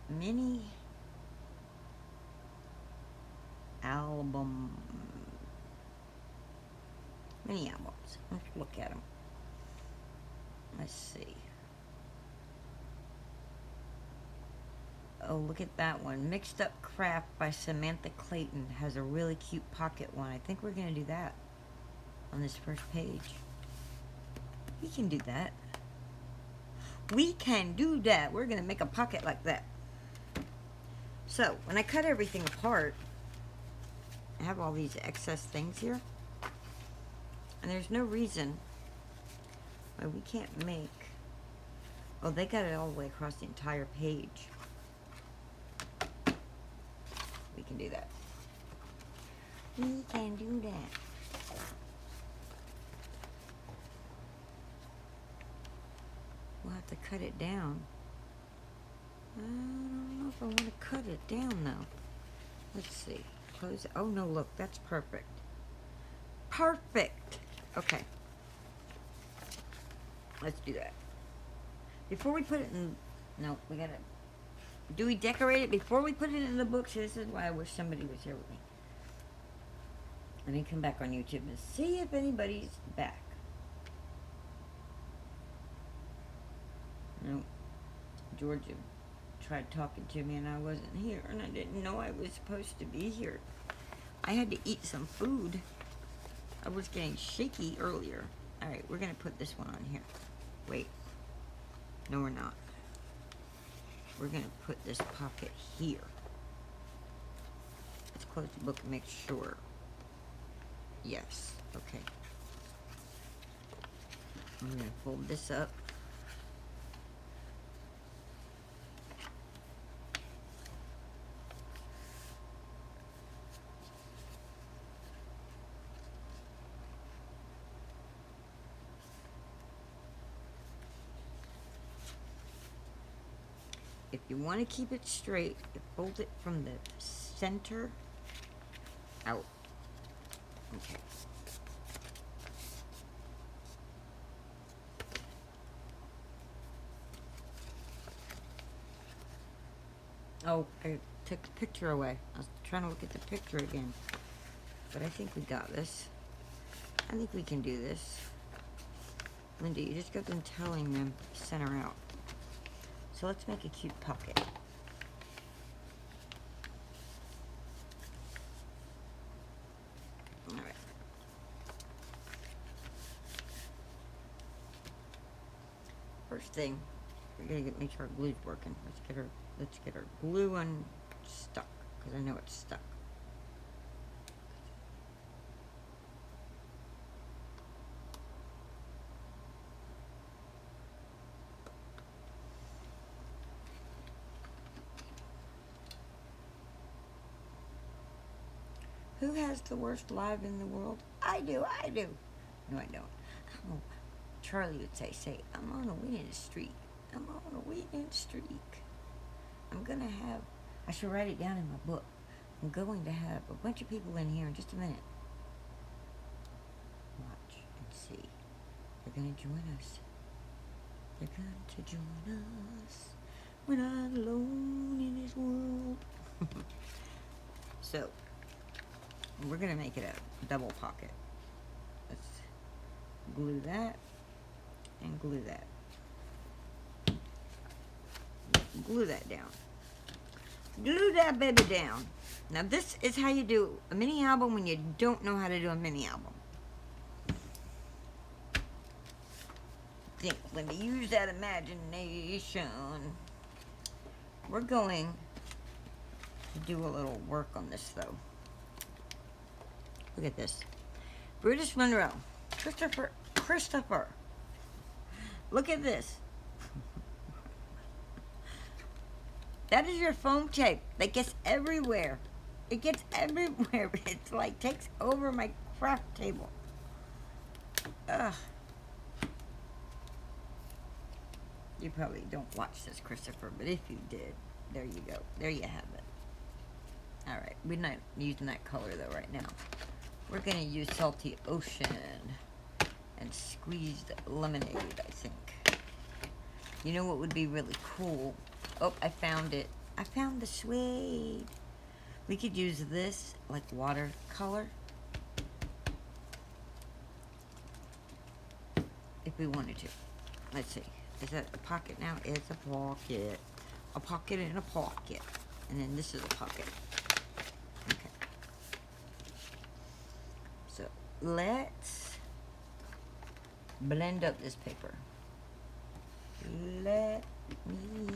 mini albums. Let's look at them. Let's see. Oh, look at that one. Mixed Up Craft by Samantha Clayton has a really cute pocket one. I think we're going to do that on this first page. We can do that. We can do that. We're going to make a pocket like that. So, when I cut everything apart, I have all these excess things here. And there's no reason why we can't make... Oh, they got it all the way across the entire page. We can do that. We can do that. We'll have to cut it down. I don't know if I want to cut it down, though. Let's see. Close it. Oh, no, look. That's perfect. Perfect! Okay. Let's do that. Before we put it in... No, we gotta... Do we decorate it before we put it in the book? So this is why I wish somebody was here with me. Let me come back on YouTube and see if anybody's back. No. Georgia tried talking to me and I wasn't here, and I didn't know I was supposed to be here. I had to eat some food. I was getting shaky earlier. Alright, we're going to put this one on here. Wait. No, we're not. We're going to put this pocket here. Let's close the book and make sure. Yes. Okay. I'm going to fold this up. If you want to keep it straight, you fold it from the center out. Okay. Oh, I took the picture away. I was trying to look at the picture again. But I think we got this. I think we can do this. Linda, you just got them telling them to center out. So let's make a cute pocket. All right. First thing, we're gonna make sure our glue's working. Let's get our glue unstuck, because I know it's stuck. Who has the worst live in the world? I do. No, I don't. Oh, Charlie would say, I'm on a winning streak. I'm on a winning streak. I should write it down in my book. I'm going to have a bunch of people in here in just a minute. Watch and see. They're going to join us. They're going to join us when I'm alone in this world. So, we're going to make it a double pocket. Let's glue that and glue that. Glue that down. Glue that baby down. Now this is how you do a mini album when you don't know how to do a mini album. Think, Linda, use that imagination. We're going to do a little work on this though. Look at this. Brutus Monroe. Christopher. Look at this. That is your foam tape that gets everywhere. It gets everywhere. It's like takes over my craft table. Ugh. You probably don't watch this, Christopher, but if you did, there you go. There you have it. Alright, we're not using that color though right now. We're gonna use Salty Ocean and squeezed lemonade, I think. You know what would be really cool? Oh, I found it. I found the suede. We could use this like watercolor if we wanted to. Let's see. Is that a pocket now? It's a pocket. A pocket and a pocket. And then this is a pocket. Okay. So let's blend up this paper. Let me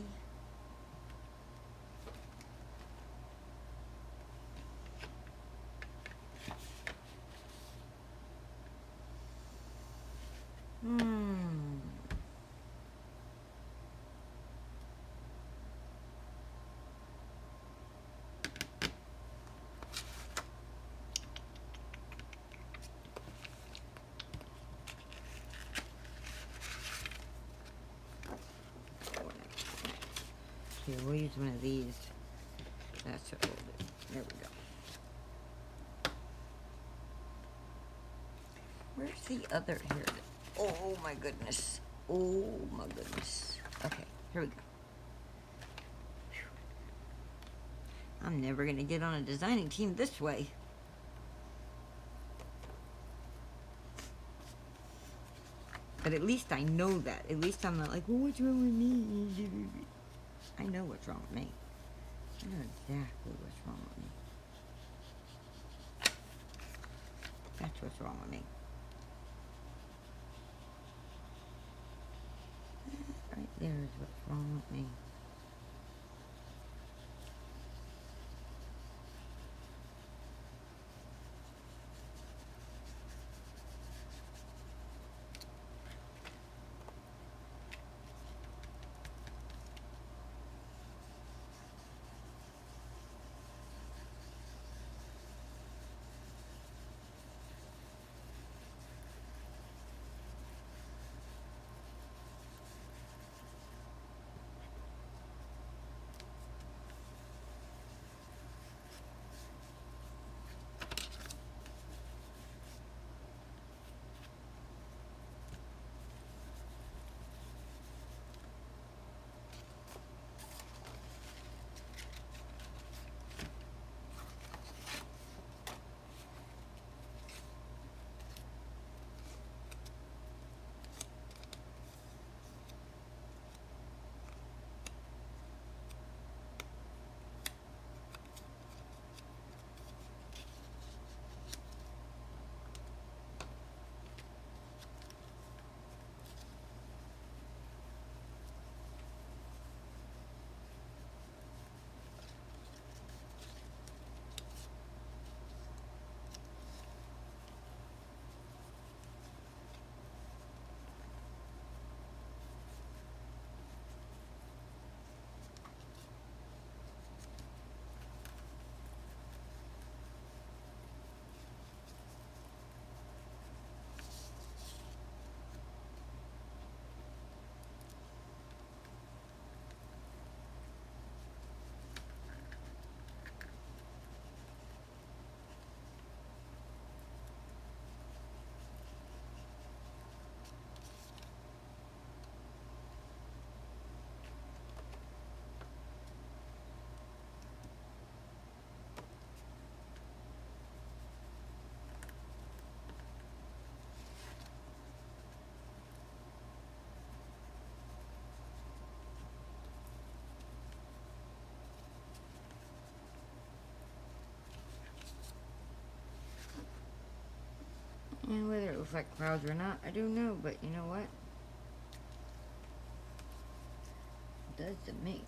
Here, we'll use one of these. That's what we'll do. There we go. Where's the other here? Oh my goodness. Oh my goodness. Okay, here we go. Whew. I'm never gonna get on a designing team this way. But at least I know that. At least I'm not like, well, what's wrong with me? I know what's wrong with me. I know exactly what's wrong with me. That's what's wrong with me. Right there is what's wrong with me. like clouds or not, I don't know, but you know what? It does to me.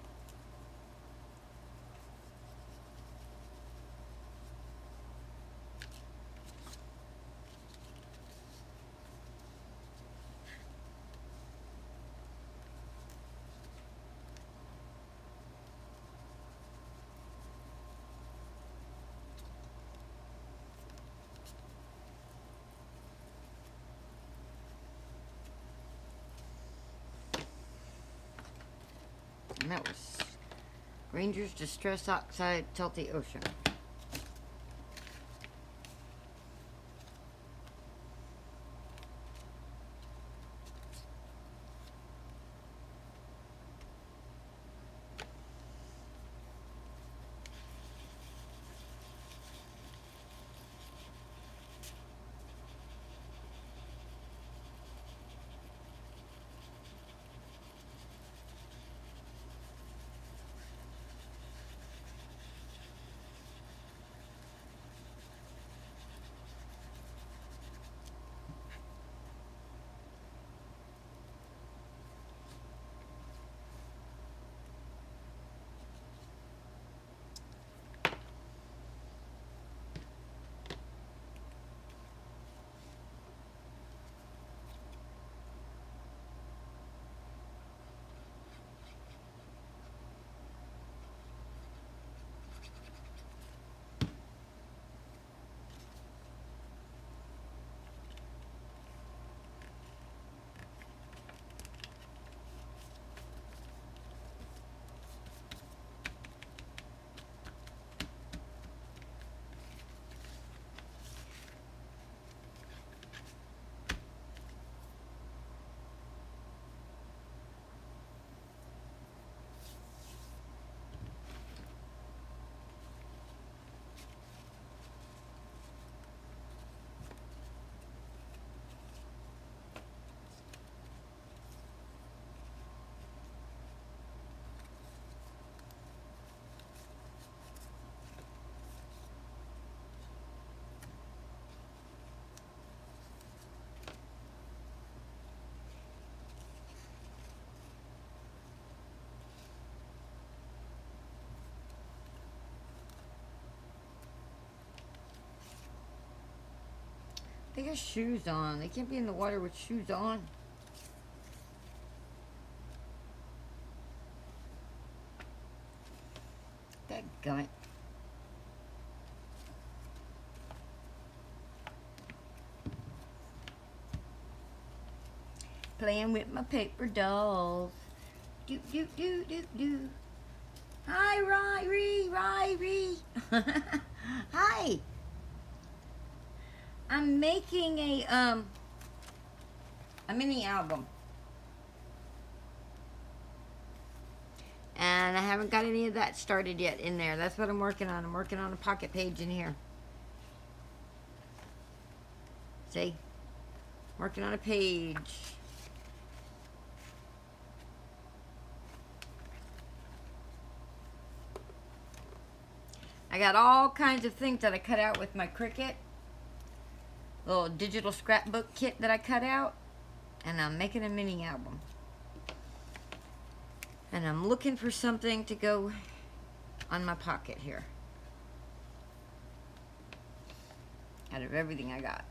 And that was Granger's Distress Oxide Salty Ocean. They got shoes on. They can't be in the water with shoes on. Dadgummit. Playing with my paper dolls. Do, do, do, do, do. Hi, Ryrie. Hi. I'm making a mini album. And I haven't got any of that started yet in there. That's what I'm working on. I'm working on a pocket page in here. See? Working on a page. I got all kinds of things that I cut out with my Cricut. Little digital scrapbook kit that I cut out. And I'm making a mini album. And I'm looking for something to go on my pocket here. Out of everything I got.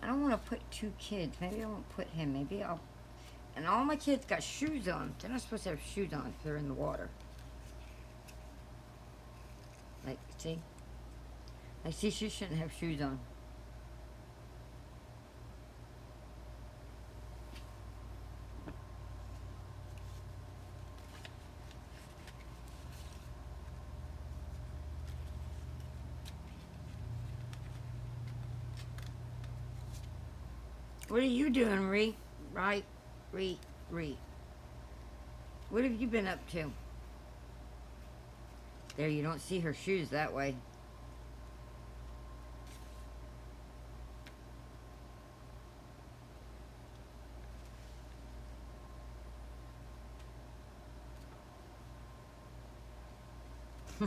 I don't want to put two kids. Maybe I won't put him. Maybe I'll... And all my kids got shoes on. They're not supposed to have shoes on if they're in the water. Like, see? Like, see, she shouldn't have shoes on. What are you doing, Ree? Ree. What have you been up to? There, you don't see her shoes that way.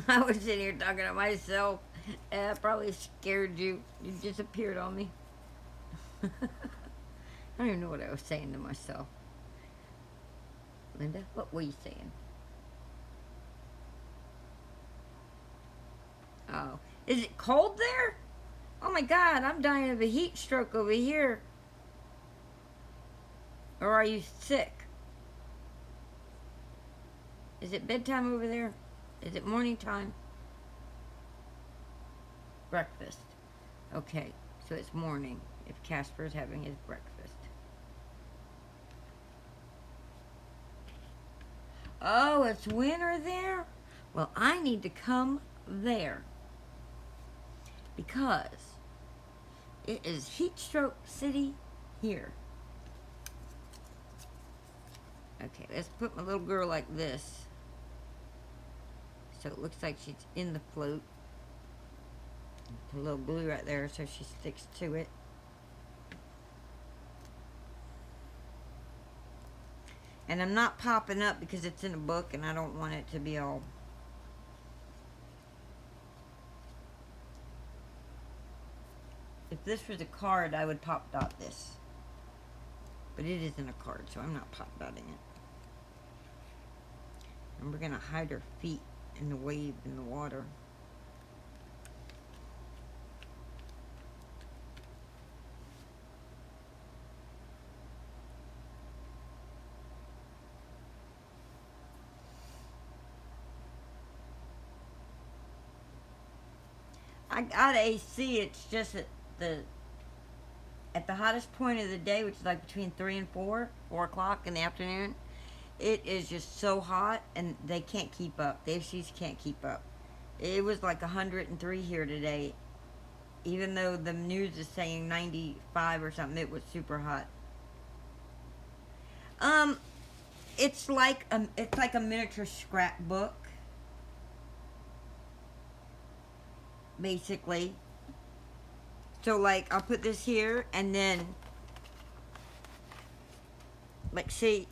I was sitting here talking to myself, and I probably scared you. You disappeared on me. I don't even know what I was saying to myself. Linda, what were you saying? Oh, is it cold there? Oh my God, I'm dying of a heat stroke over here. Or are you sick? Is it bedtime over there? Is it morning time? Breakfast. Okay, so it's morning if Casper's having his breakfast. Oh, it's winter there? Well, I need to come there because it is heat stroke city here. Okay, let's put my little girl like this. So it looks like she's in the float. Put a little glue right there so she sticks to it. And I'm not popping up because it's in a book and I don't want it to be all... If this was a card, I would pop dot this. But it isn't a card, so I'm not pop dotting it. And we're going to hide her feet in the wave in the water. I got AC. It's just at the hottest point of the day, which is like between 3 and 4 o'clock in the afternoon. It is just so hot, and they can't keep up. The ACs can't keep up. It was like 103 here today. Even though the news is saying 95 or something, it was super hot. It's like a miniature scrapbook, basically. So like I'll put this here, and then like see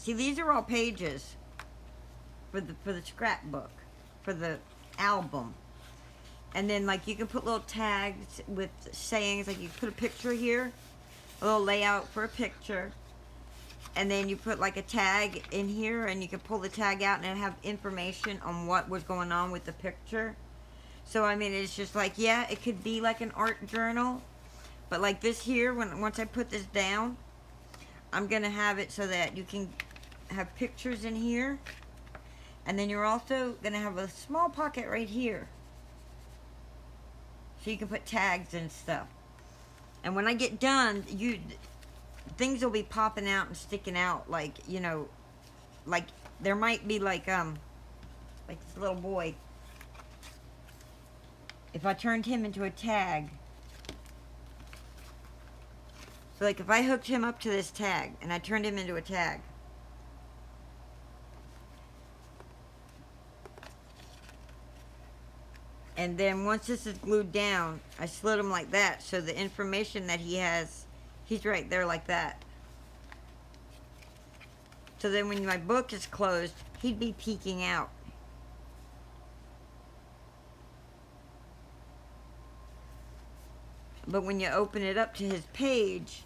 these are all pages for the scrapbook, for the album. And then like you can put little tags with sayings, like you put a picture here, a little layout for a picture. And then you put like a tag in here, and you can pull the tag out and it have information on what was going on with the picture. So I mean, it's just like, yeah, it could be like an art journal, but like this here, once I put this down, I'm gonna have it so that you can have pictures in here, and then you're also gonna have a small pocket right here, so you can put tags and stuff. And when I get done, things will be popping out and sticking out, like, you know, like there might be like this little boy. If I turned him into a tag, so like if I hooked him up to this tag and I turned him into a tag, and then once this is glued down, I slid him like that, so the information that he has, he's right there like that. So then when my book is closed, he'd be peeking out. But when you open it up to his page,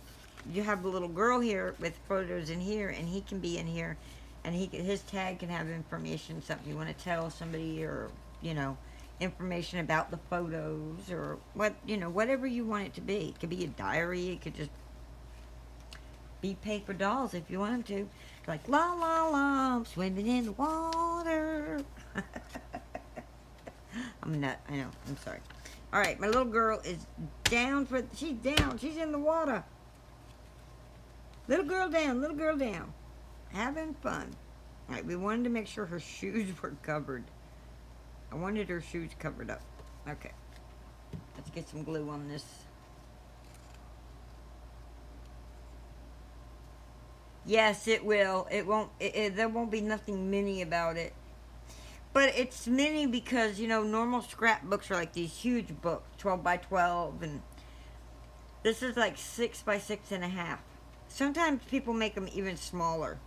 you have the little girl here with photos in here, and he can be in here, and his tag can have information, something you want to tell somebody, or, you know, information about the photos, or what, you know, whatever you want it to be. It could be a diary, it could just be paper dolls if you want them to. Like, la la la, I'm swimming in the water. I'm a nut, I know, I'm sorry. Alright, my little girl is down she's down, she's in the water. Little girl down, having fun. Alright, we wanted to make sure her shoes were covered. I wanted her shoes covered up. Okay, let's get some glue on this. Yes, it will. It won't, there won't be nothing mini about it. But it's mini because, you know, normal scrapbooks are like these huge books, 12 by 12, and this is like 6 by 6.5. Sometimes people make them even smaller.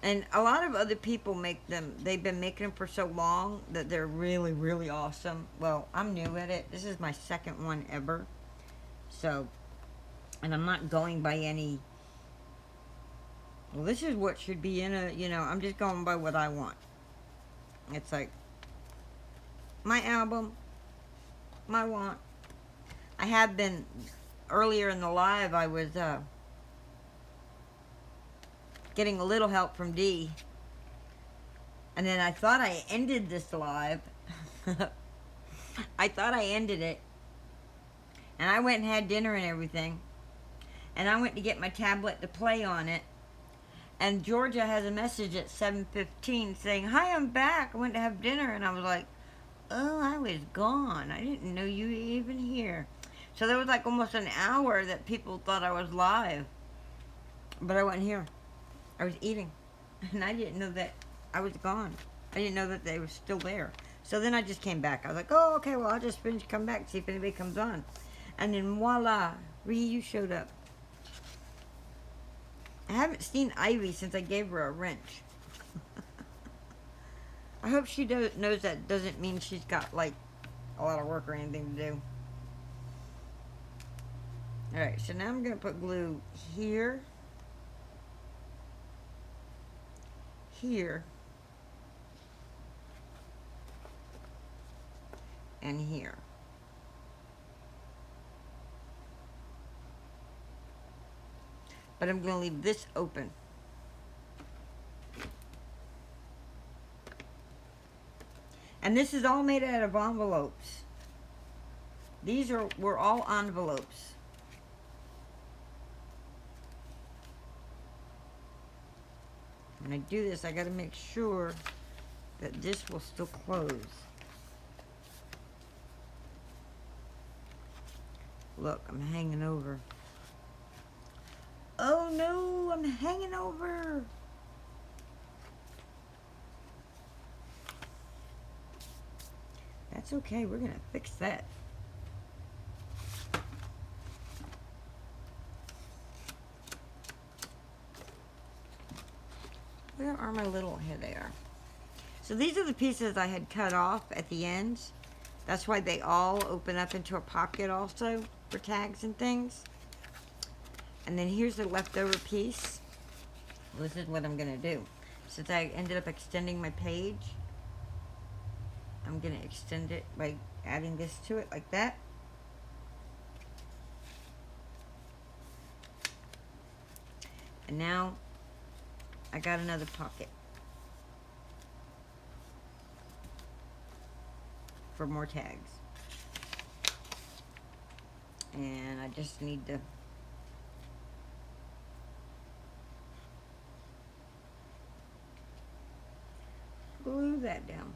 And a lot of other people make them, they've been making them for so long that they're really, really awesome. Well, I'm new at it. This is my second one ever. So, and I'm not going by any, well, this is what should be in a, I'm just going by what I want. It's like, my album, my want. I have been, earlier in the live, I was, getting a little help from Dee. And then I thought I ended this live. I thought I ended it. And I went and had dinner and everything. And I went to get my tablet to play on it. And Georgia has a message at 7:15 saying, "Hi, I'm back. I went to have dinner." And I was like, oh, I was gone. I didn't know you were even here. So there was like almost an hour that people thought I was live. But I wasn't here. I was eating. And I didn't know that I was gone. I didn't know that they were still there. So then I just came back. I was like, oh, okay, well, I'll just finish, come back, see if anybody comes on. And then voila, Ree, you showed up. I haven't seen Ivy since I gave her a wrench. I hope she knows that doesn't mean she's got, like, a lot of work or anything to do. Alright, so now I'm going to put glue here, here, and here. But I'm going to leave this open. And this is all made out of envelopes. These were all envelopes. When I do this, I got to make sure that this will still close. Look, I'm hanging over. Oh no, I'm hanging over. That's okay, we're gonna fix that. Where are my little, here they are. So these are the pieces I had cut off at the ends. That's why they all open up into a pocket also for tags and things. And then here's the leftover piece. This is what I'm gonna do. Since I ended up extending my page, I'm gonna extend it by adding this to it like that. And now I got another pocket for more tags. And I just need to glue that down.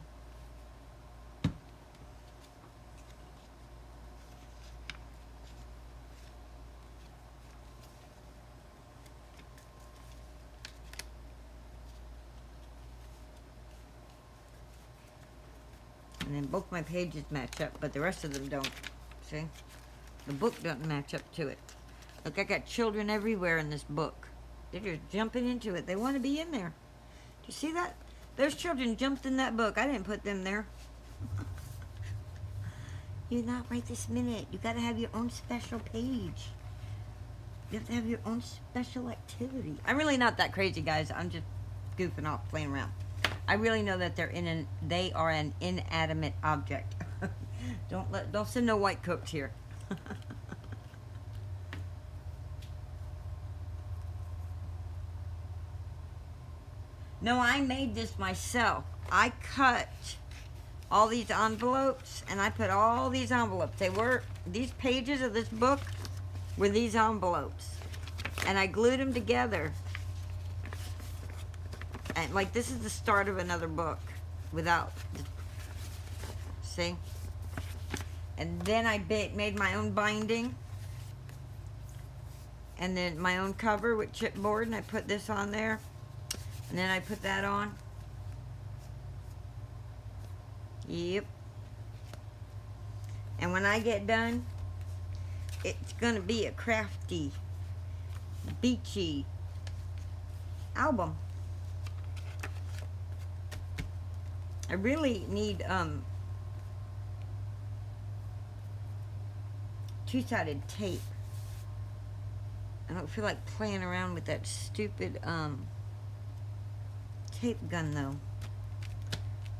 And then both my pages match up, but the rest of them don't. See? The book doesn't match up to it. Look, I got children everywhere in this book. They're just jumping into it. They want to be in there. Do you see that? Those children jumped in that book. I didn't put them there. You're not right this minute. You got to have your own special page. You have to have your own special activity. I'm really not that crazy, guys. I'm just goofing off, playing around. I really know that they are an inanimate object. Don't send no white coats here. No, I made this myself. I cut all these envelopes and I put all these envelopes. These pages of this book were these envelopes. And I glued them together. And like this is the start of another book without, see? And then I made my own binding. And then my own cover with chipboard, and I put this on there. And then I put that on. Yep. And when I get done, it's gonna be a crafty, beachy album. I really need two-sided tape. I don't feel like playing around with that stupid tape gun though.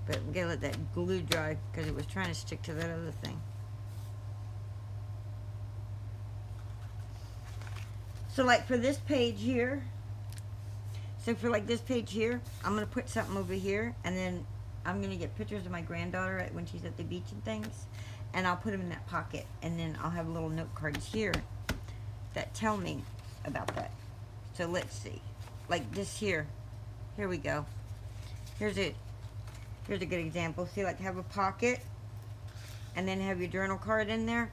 But we gotta let that glue dry because it was trying to stick to that other thing. So like for this page here, so for like this page here, I'm gonna put something over here, and then I'm gonna get pictures of my granddaughter when she's at the beach and things, and I'll put them in that pocket, and then I'll have little note cards here that tell me about that. So let's see, like this here. Here we go. Here's a good example. See, like have a pocket, and then have your journal card in there.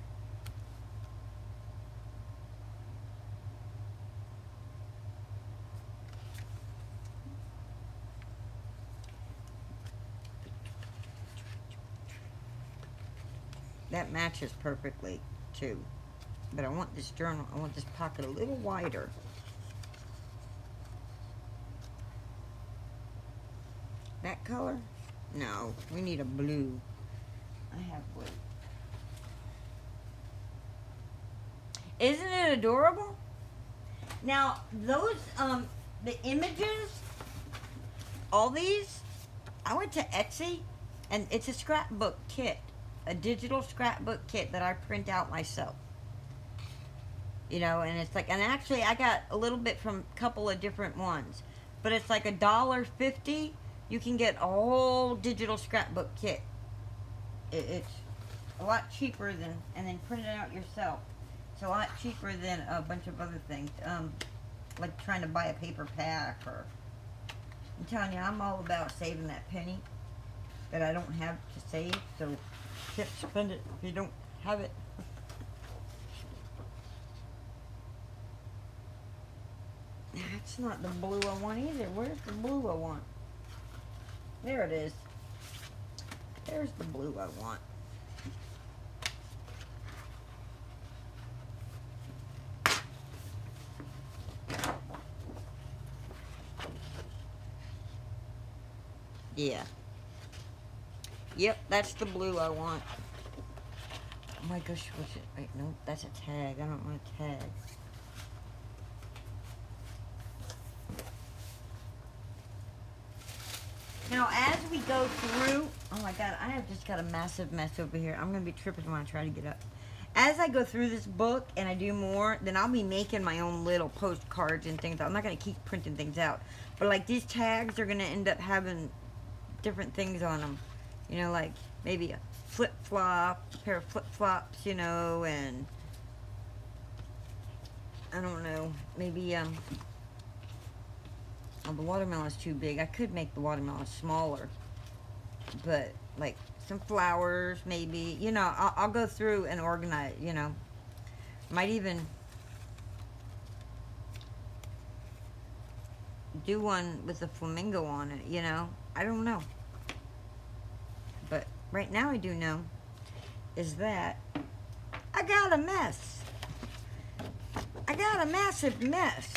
That matches perfectly too. But I want this journal, I want this pocket a little wider. That color? No, we need a blue. I have blue. Isn't it adorable? Now, those, the images, all these, I went to Etsy, and it's a scrapbook kit. A digital scrapbook kit that I print out myself. You know, and it's like, and actually I got a little bit from a couple of different ones. But it's like $1.50. You can get a whole digital scrapbook kit. It's a lot cheaper than, and then print it out yourself. It's a lot cheaper than a bunch of other things. Like trying to buy a paper pack or, I'm telling you, I'm all about saving that penny that I don't have to save, so can't spend it if you don't have it. That's not the blue I want either. Where's the blue I want? There it is. There's the blue I want. Yeah. Yep, that's the blue I want. Oh my gosh, what's it? Wait, no, that's a tag. I don't want a tag. Now, as we go through, oh my God, I have just got a massive mess over here. I'm going to be tripping when I try to get up. As I go through this book and I do more, then I'll be making my own little postcards and things. I'm not going to keep printing things out. But like these tags are going to end up having different things on them. You know, like maybe a flip-flop, a pair of flip-flops, you know, and I don't know, maybe, oh, the watermelon's too big. I could make the watermelon smaller, but like some flowers, maybe, you know, I'll go through and organize, you know, might even do one with a flamingo on it, you know, I don't know. But right now I do know is that I got a mess. I got a massive mess.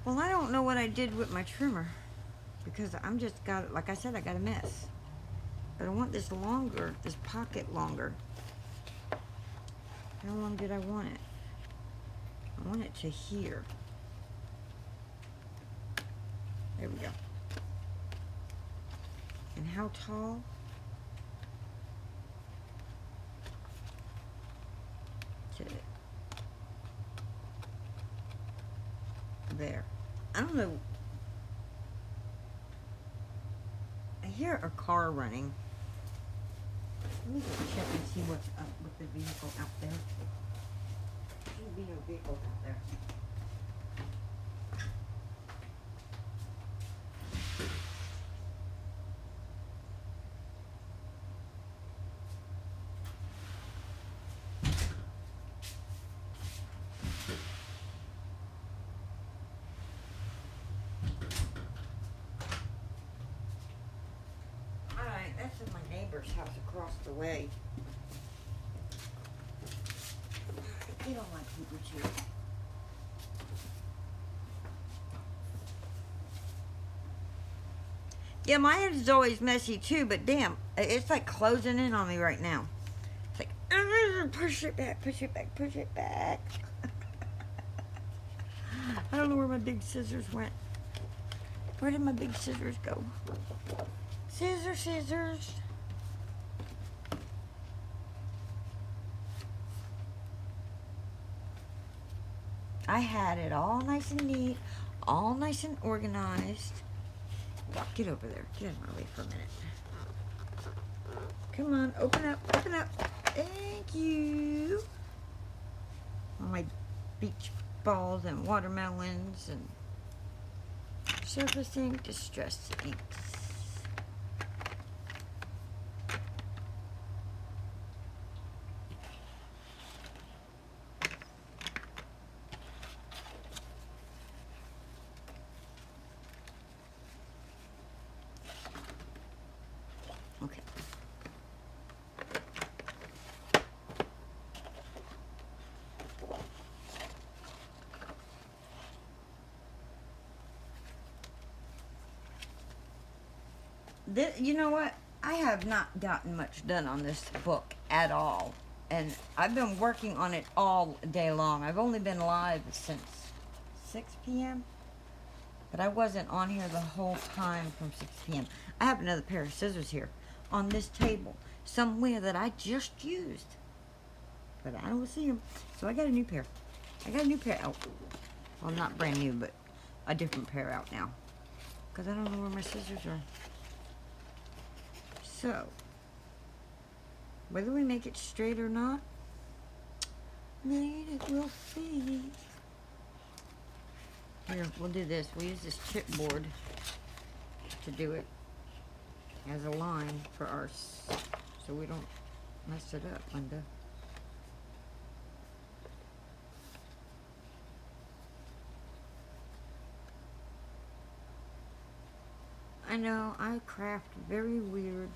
Well, I don't know what I did with my trimmer because I'm just got, like I said, I got a mess. But I want this longer, this pocket longer. How long did I want it? I want it to here. There we go. And how tall? To there. I don't know. I hear a car running. Let me go check and see what's up with the vehicle out there. There should be no vehicles out there. Alright, that's in my neighborhood. neighbor's house across the way. Get on my paper too. Yeah, my head is always messy too, but damn, it's like closing in on me right now. It's like, push it back, push it back, push it back. I don't know where my big scissors went. Where did my big scissors go? Scissors, scissors. I had it all nice and neat, all nice and organized. Get over there. Get out of my way for a minute. Come on, open up, open up. Thank you. All my beach balls and watermelons and surfacing distress inks. Okay. You know what? I have not gotten much done on this book at all. And I've been working on it all day long. I've only been live since 6 p.m. But I wasn't on here the whole time from 6 p.m. I have another pair of scissors here on this table somewhere that I just used. But I don't see them. So I got a new pair. I got a new pair out. Well, not brand new, but a different pair out now. Because I don't know where my scissors are. So, whether we make it straight or not, later we'll see. Here, we'll do this. We'll use this chipboard to do it as a line for ours, so we don't mess it up, Linda. I know, I craft very weird.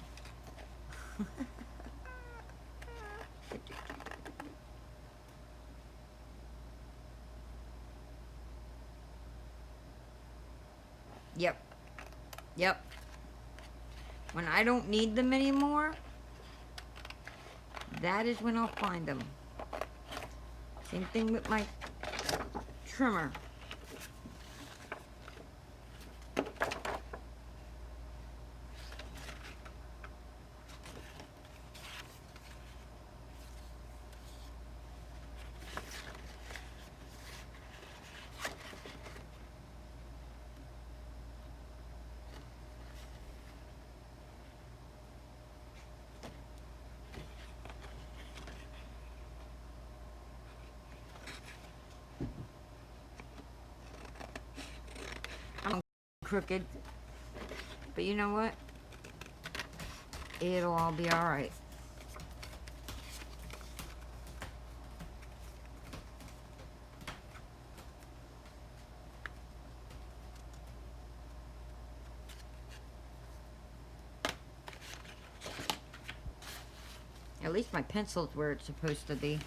Yep. Yep. When I don't need them anymore, that is when I'll find them. Same thing with my trimmer. I'm crooked, but you know what? It'll all be all right. At least my pencil's where it's supposed to be.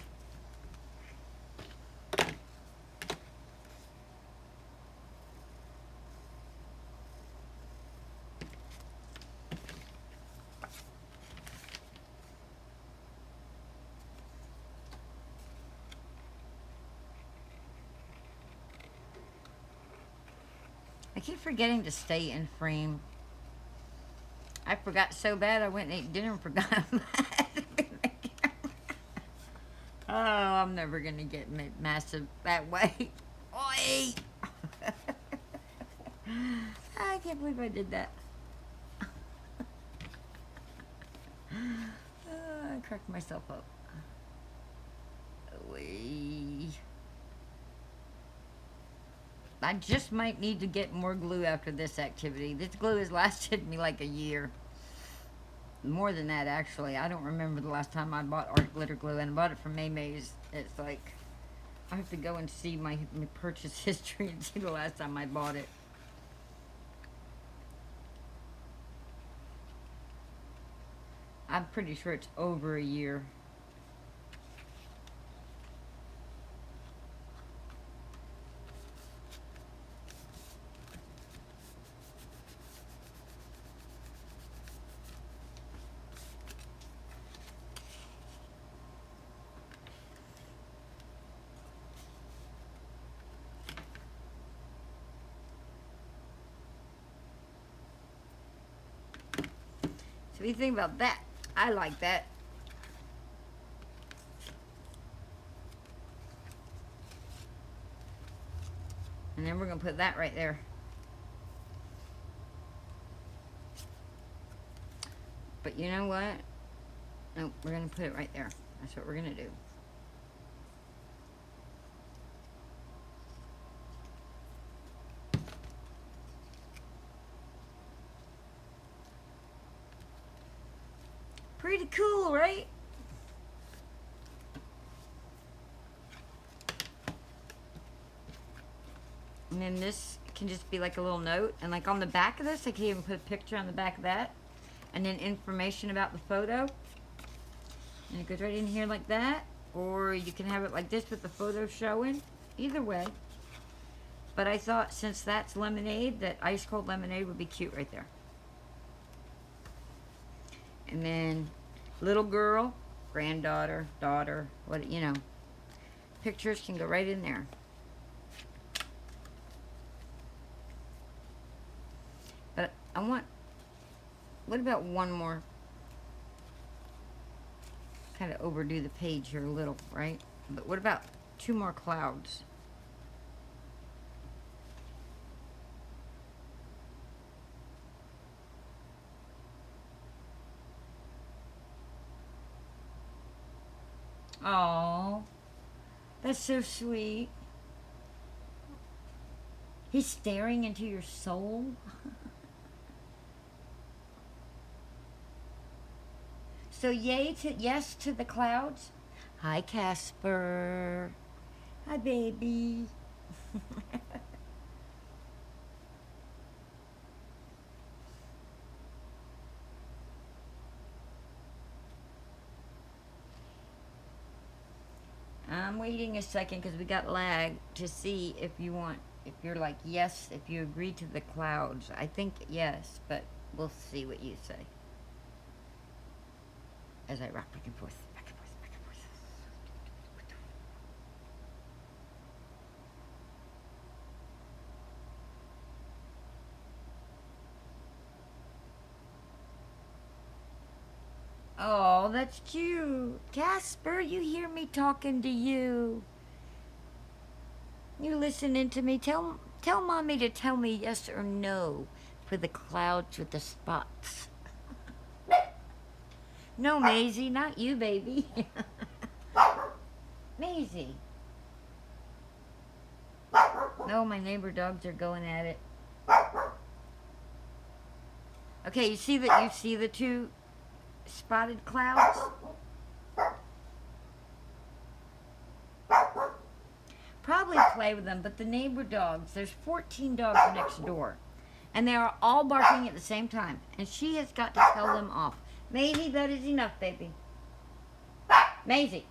I keep forgetting to stay in frame. I forgot so bad I went and ate dinner and forgot about it. Oh, I'm never gonna get massive that way. Oi! I can't believe I did that. I cracked myself up. Oi. I just might need to get more glue after this activity. This glue has lasted me like a year. More than that, actually. I don't remember the last time I bought art glitter glue, and I bought it from May May's. It's like, I have to go and see my purchase history and see the last time I bought it. I'm pretty sure it's over a year. So what do you think about that? I like that. And then we're going to put that right there. But you know what? Nope, we're going to put it right there. That's what we're going to do. Pretty cool, right? And then this can just be like a little note. And like on the back of this, I can even put a picture on the back of that. And then information about the photo. And it goes right in here like that. Or you can have it like this with the photo showing. Either way. But I thought since that's lemonade, that ice cold lemonade would be cute right there. And then little girl, granddaughter, daughter, what, you know. Pictures can go right in there. But I want, what about one more? Kind of overdo the page here a little, right? But what about 2 more clouds? Oh, that's so sweet. He's staring into your soul. So yes to the clouds. Hi, Casper. Hi, baby. I'm waiting a second because we got lag to see if you're like yes, if you agree to the clouds. I think yes, but we'll see what you say. As I rock back and forth, back and forth, back and forth. Oh, that's cute. Casper, you hear me talking to you. You listening to me? Tell mommy to tell me yes or no for the clouds with the spots. No, Maisie, not you, baby. Maisie. No, my neighbor dogs are going at it. Okay, you see the 2 spotted clouds? Probably play with them, but the neighbor dogs, there's 14 dogs next door. And they are all barking at the same time. And she has got to tell them off. Maisie, that is enough, baby. Maisie.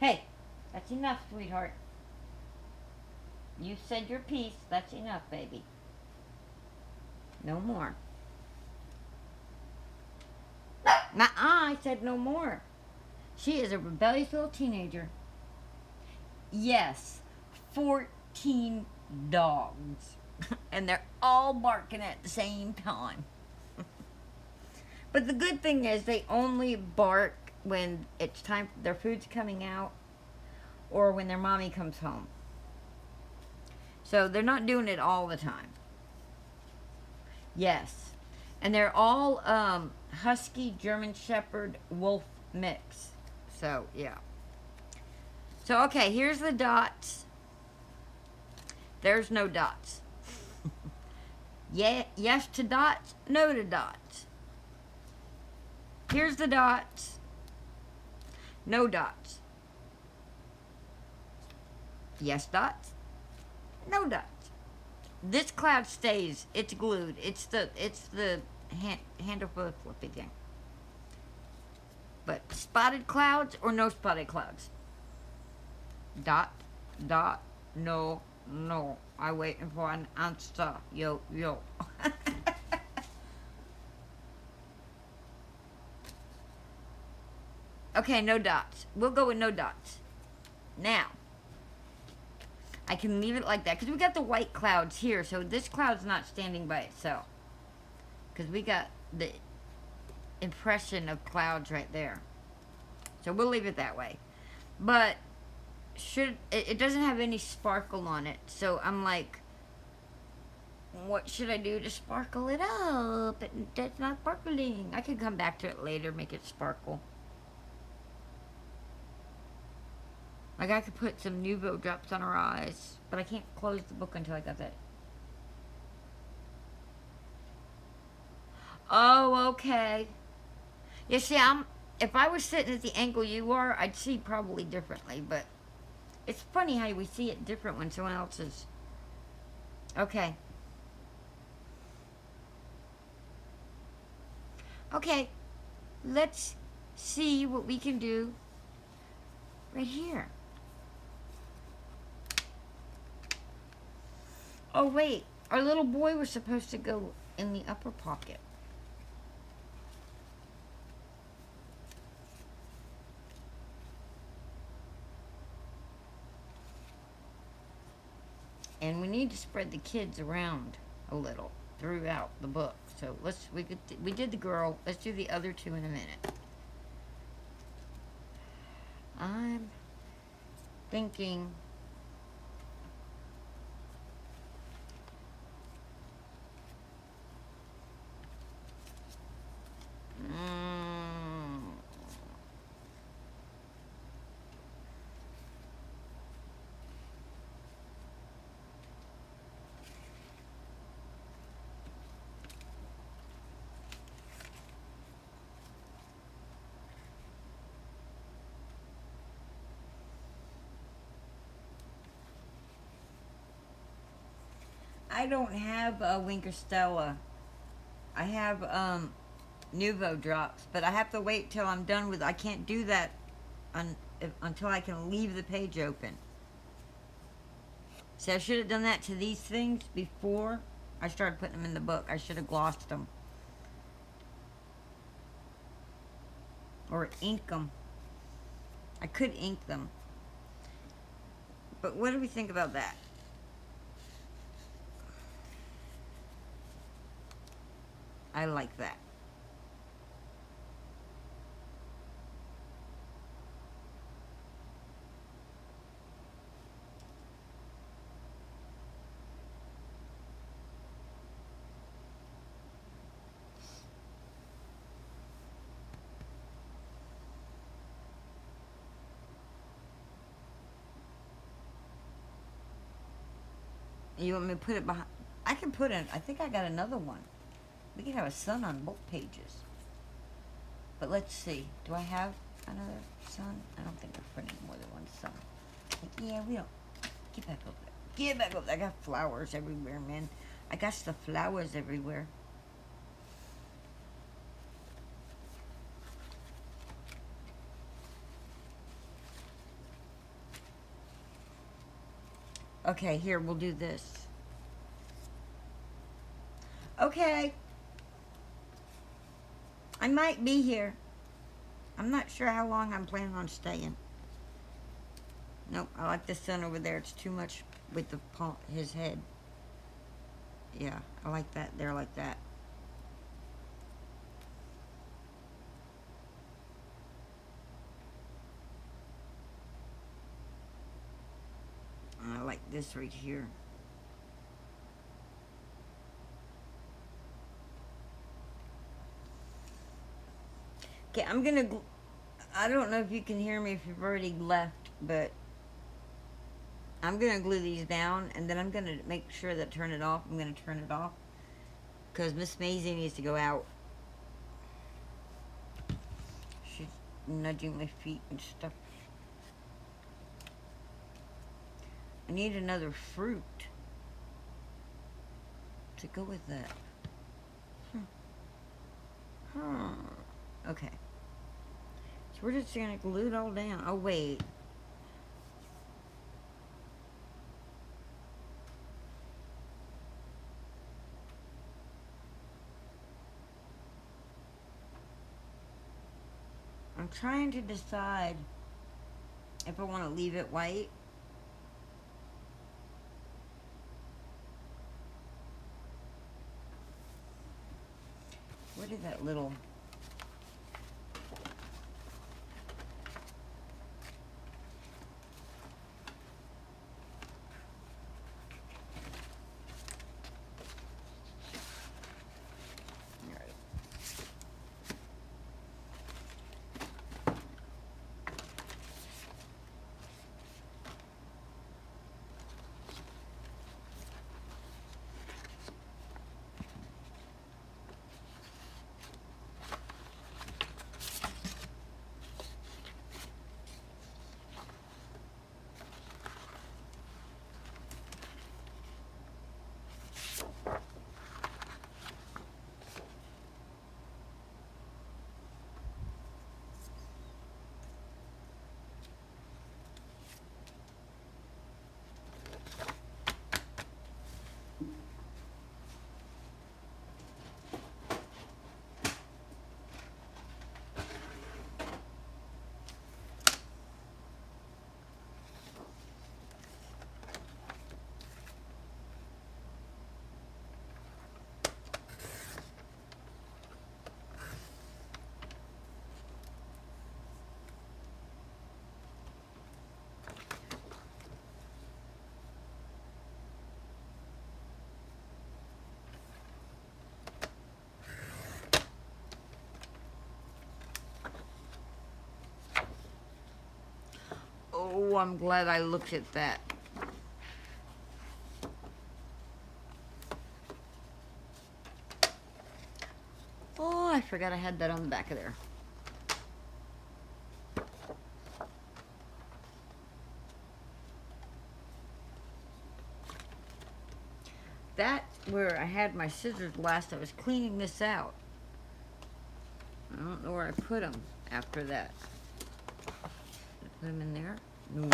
Hey, that's enough, sweetheart. You said your piece. That's enough, baby. No more. I said no more. She is a rebellious little teenager. Yes, 14 dogs. And they're all barking at the same time. But the good thing is they only bark when it's time, their food's coming out, or when their mommy comes home. So they're not doing it all the time. Yes. And they're all Husky, German Shepherd, Wolf mix. So, yeah. So, okay, here's the dots. There's no dots. Yeah, yes to dots, no to dots. Here's the dots. No dots. Yes dots. No dots. This cloud stays. It's glued. It's the handle for the flippy thing. But spotted clouds or no spotted clouds? Dot, dot, no, no. I waiting for an answer. Yo, yo. Okay, no dots. We'll go with no dots. Now, I can leave it like that because we got the white clouds here, so this cloud's not standing by itself. Because we got the impression of clouds right there. So we'll leave it that way. But it doesn't have any sparkle on it, so I'm like, what should I do to sparkle it up? That's not sparkling. I can come back to it later, make it sparkle. Like I could put some Nuvo drops on her eyes, but I can't close the book until I got that. Oh, okay. You see, if I was sitting at the angle you are, I'd see probably differently, but it's funny how we see it different when someone else is. Okay. Okay, let's see what we can do right here. Oh, wait. Our little boy was supposed to go in the upper pocket. And we need to spread the kids around a little throughout the book. So we did the girl. Let's do the other two in a minute. I'm thinking I don't have a Winker Stella. I have Nuvo drops, but I have to wait till I'm done with. I can't do that until I can leave the page open. See, I should have done that to these things before I started putting them in the book. I should have glossed them or ink them. I could ink them, but what do we think about that? I like that. You want me to put it behind? I can put it. I think I got another one. We can have a sun on both pages. But let's see. Do I have another sun? I don't think we're printing more than one sun. Yeah, we don't. Get back up there. Get back up there. I got flowers everywhere, man. I got the flowers everywhere. Okay, here, we'll do this. Okay. I might be here. I'm not sure how long I'm planning on staying. Nope, I like the sun over there. It's too much with his head. Yeah, I like that there like that. I like this right here. Okay, I'm gonna. I don't know if you can hear me if you've already left, but I'm gonna glue these down, and then I'm gonna make sure that turn it off. I'm gonna turn it off because Miss Maisie needs to go out. She's nudging my feet and stuff. I need another fruit to go with that. Okay. So we're just gonna glue it all down. Oh, wait. I'm trying to decide if I want to leave it white. Where did that little... Oh, I'm glad I looked at that. Oh, I forgot I had that on the back of there. That's where I had my scissors last. I was cleaning this out. I don't know where I put them after that. Did I put them in there? No.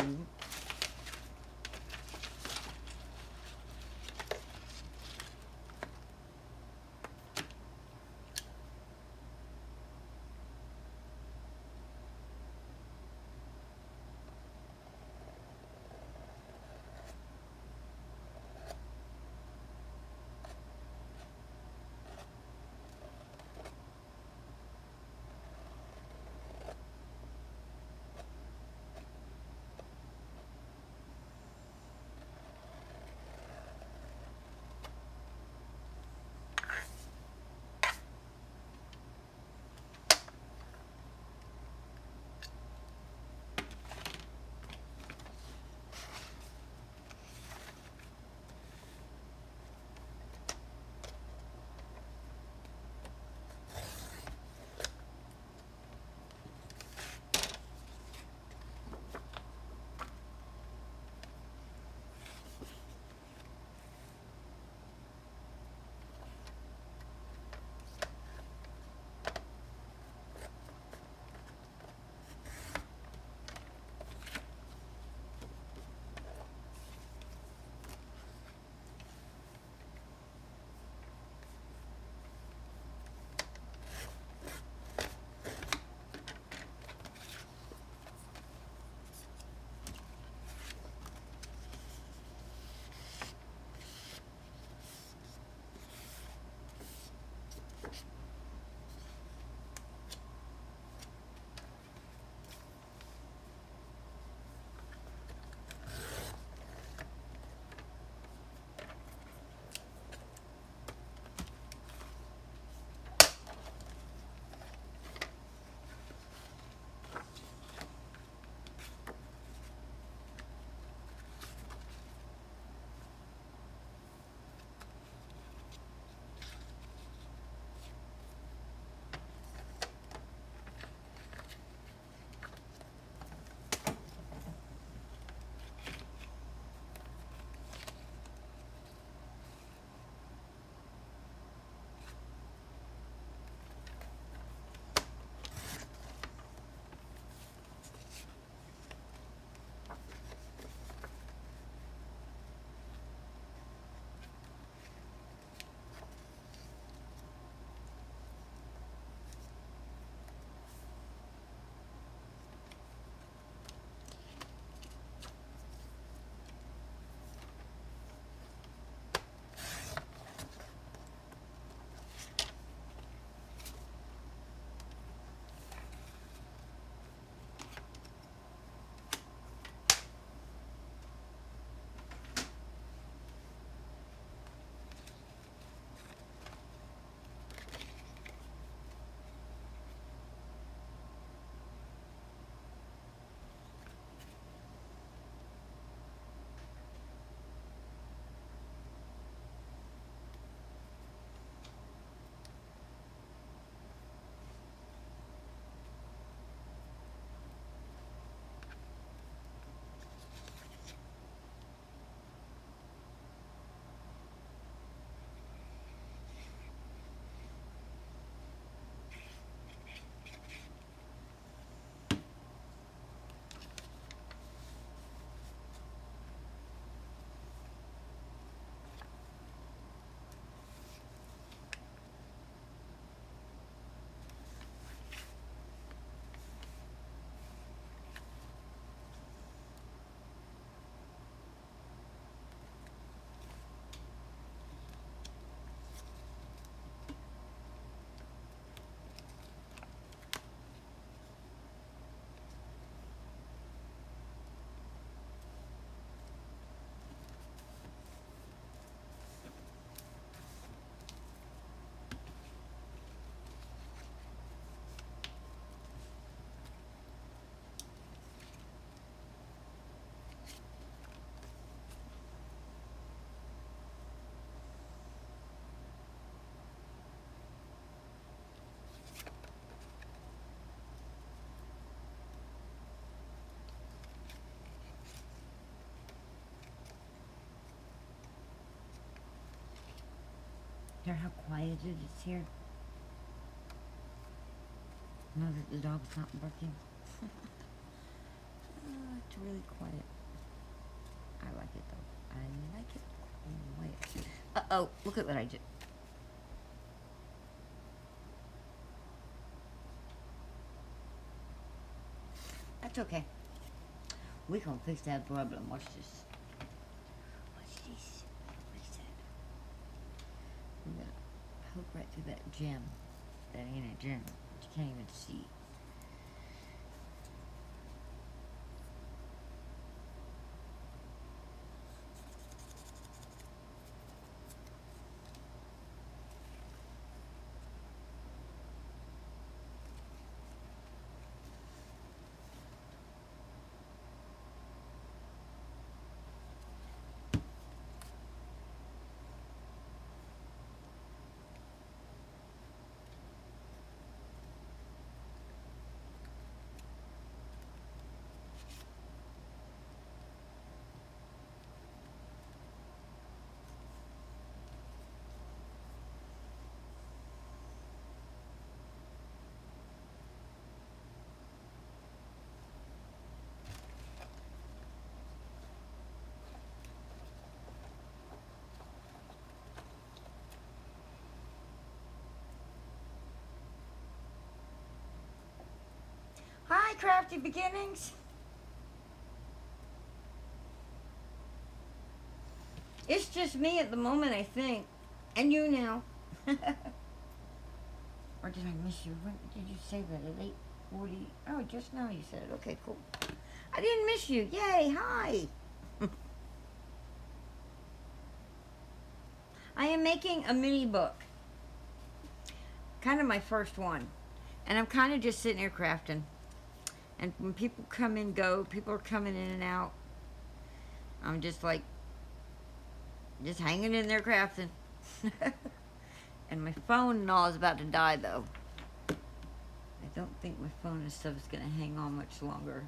Hear how quiet it is here? Know that the dog's not barking. It's really quiet. I like it though. I like it quiet. Uh-oh, look at what I did. That's okay. We gonna fix that problem. Watch this. Watch this. What's that? We're gonna poke right through that gem. That ain't a gem. You can't even see. Hi, Crafty Beginnings. It's just me at the moment, I think. And you now. Or did I miss you? When did you say that? At 8:40? Oh, just now you said it. Okay, cool. I didn't miss you. Yay, hi. I am making a mini book. Kind of my first one. And I'm kind of just sitting here crafting. And when people come and go, people are coming in and out. I'm just like, just hanging in there crafting. And my phone and all is about to die though. I don't think my phone and stuff is going to hang on much longer.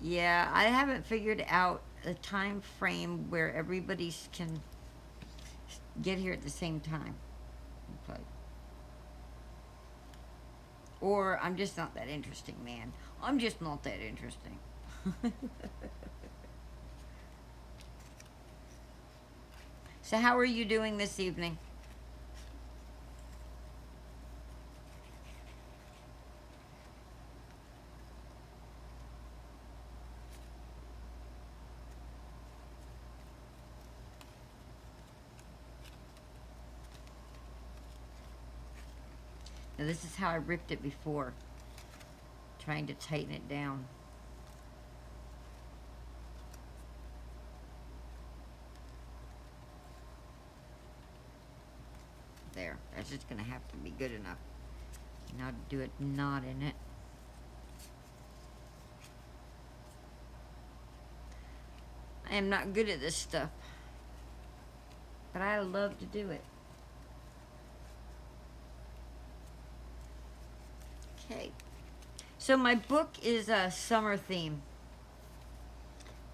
Yeah, I haven't figured out a time frame where everybody can get here at the same time. Okay. Or I'm just not that interesting, man. I'm just not that interesting. So how are you doing this evening? Now this is how I ripped it before, trying to tighten it down. There, that's just gonna have to be good enough. Now do a knot in it. I am not good at this stuff, but I love to do it. Okay, so my book is a summer theme,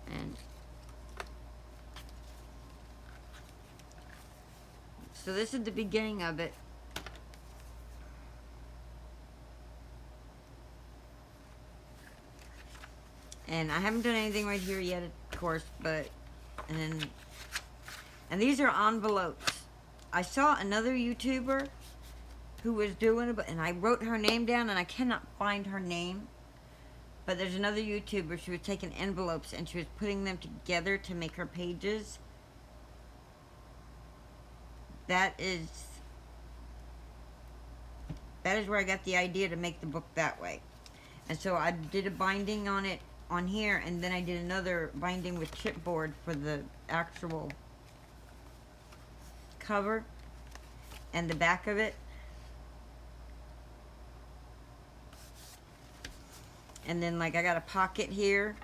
and so this is the beginning of it. And I haven't done anything right here yet, of course, but, and these are envelopes. I saw another YouTuber who was doing it, and I wrote her name down, and I cannot find her name. But there's another YouTuber, she was taking envelopes, and she was putting them together to make her pages. That is where I got the idea to make the book that way. And so I did a binding on it on here, and then I did another binding with chipboard for the actual cover and the back of it. And then like I got a pocket here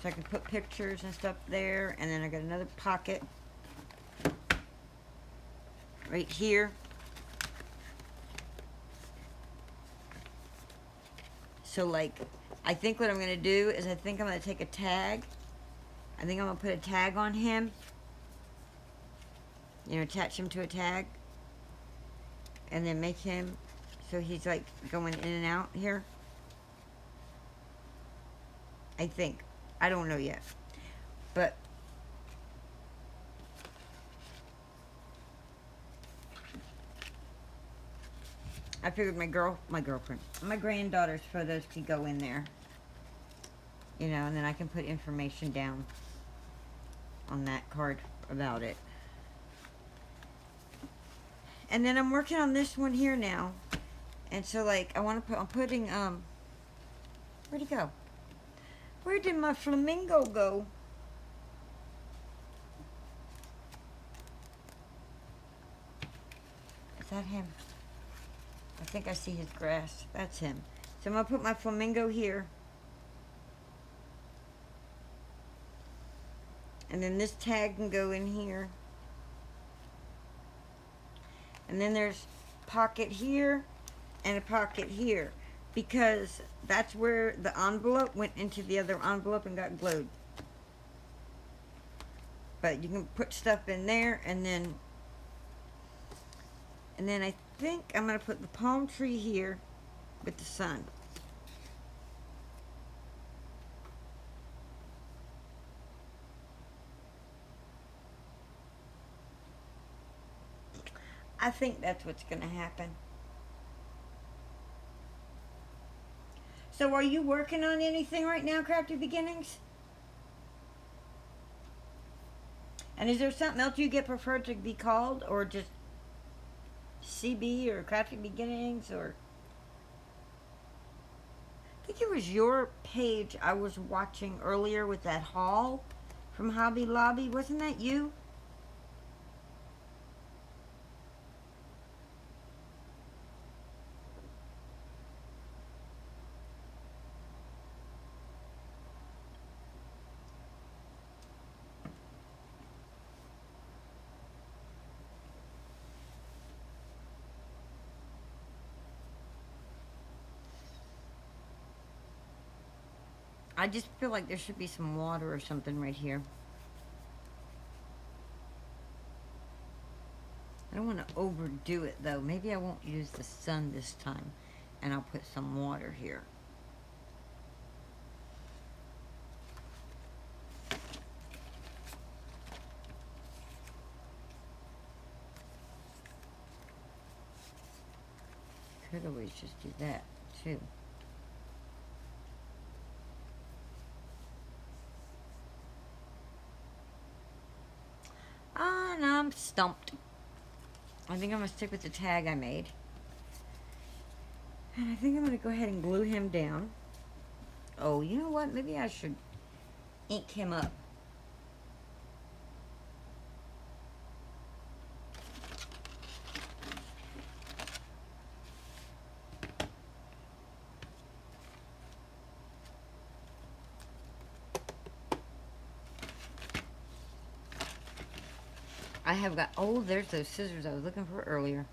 so I can put pictures and stuff there, and then I got another pocket right here. So like, I think what I'm gonna do is I think I'm gonna take a tag I think I'm going to put a tag on him. You know, attach him to a tag. And then make him so he's like going in and out here. I think. I don't know yet. But I figured my girlfriend, my granddaughter's photos could go in there. You know, and then I can put information down on that card about it. And then I'm working on this one here now. And so like I'm putting where'd he go? Where did my flamingo go? Is that him? I think I see his grass. That's him. So I'm going to put my flamingo here. And then this tag can go in here. And then there's pocket here and a pocket here. Because that's where the envelope went into the other envelope and got glued. But you can put stuff in there and then I think I'm going to put the palm tree here with the sun. I think that's what's going to happen. So are you working on anything right now, Crafty Beginnings? And is there something else you get preferred to be called, or just CB or Crafty Beginnings, or I think it was your page I was watching earlier with that haul from Hobby Lobby. Wasn't that you? I just feel like there should be some water or something right here. I don't want to overdo it though. Maybe I won't use the sun this time and I'll put some water here. Could always just do that too. And I'm stumped. I think I'm going to stick with the tag I made. And I think I'm going to go ahead and glue him down. Oh, you know what? Maybe I should ink him up. I have got, oh, there's those scissors I was looking for earlier.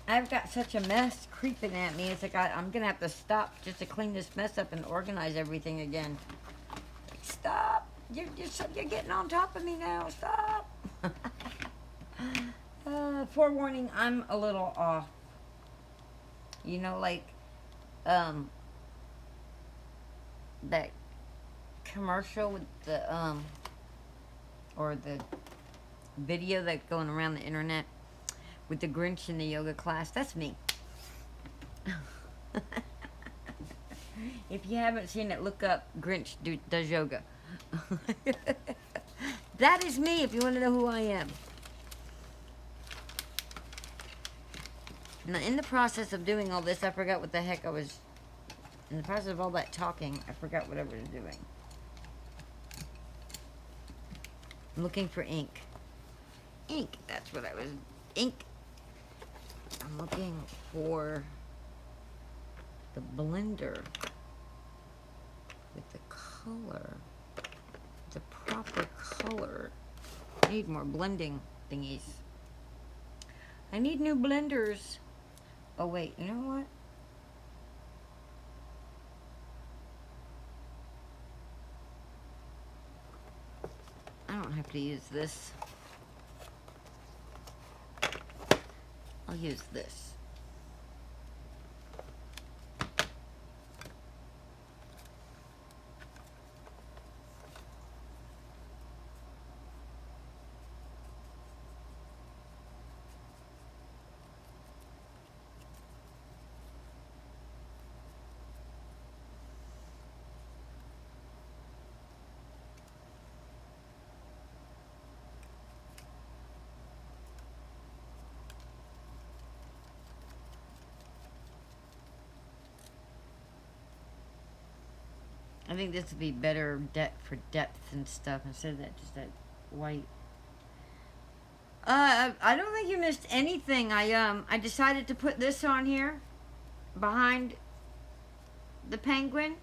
I've got such a mess creeping at me. It's like I'm going to have to stop just to clean this mess up and organize everything again. Like, stop. You're getting on top of me now. Stop. Forewarning, I'm a little off. You know, like, that commercial with the or the video that's going around the internet with the Grinch in the yoga class. That's me. If you haven't seen it, look up Grinch does yoga. That is me, if you want to know who I am. Now, in the process of doing all this, I forgot what the heck I was... In the process of all that talking, I forgot what I was doing. I'm looking for ink. Ink, that's what I was... Ink. I'm looking for the blender with the color. The proper color. I need more blending thingies. I need new blenders. Oh, wait, you know what? I don't have to use this. I'll use this. I think this would be better for depth and stuff instead of that just that white. I don't think you missed anything. I decided to put this on here behind the penguin,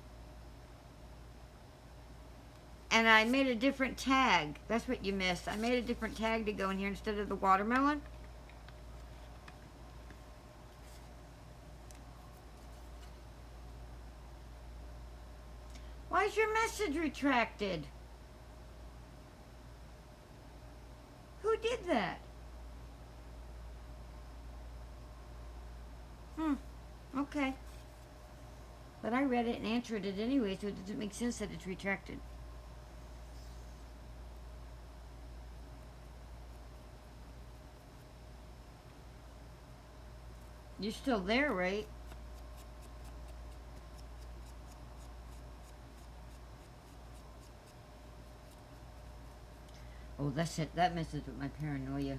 and I made a different tag. That's what you missed. I made a different tag to go in here instead of the watermelon. Why is your message retracted? Who did that? Okay. But I read it and answered it anyway, so it doesn't make sense that it's retracted. You're still there, right? Oh, that's it. That messes with my paranoia.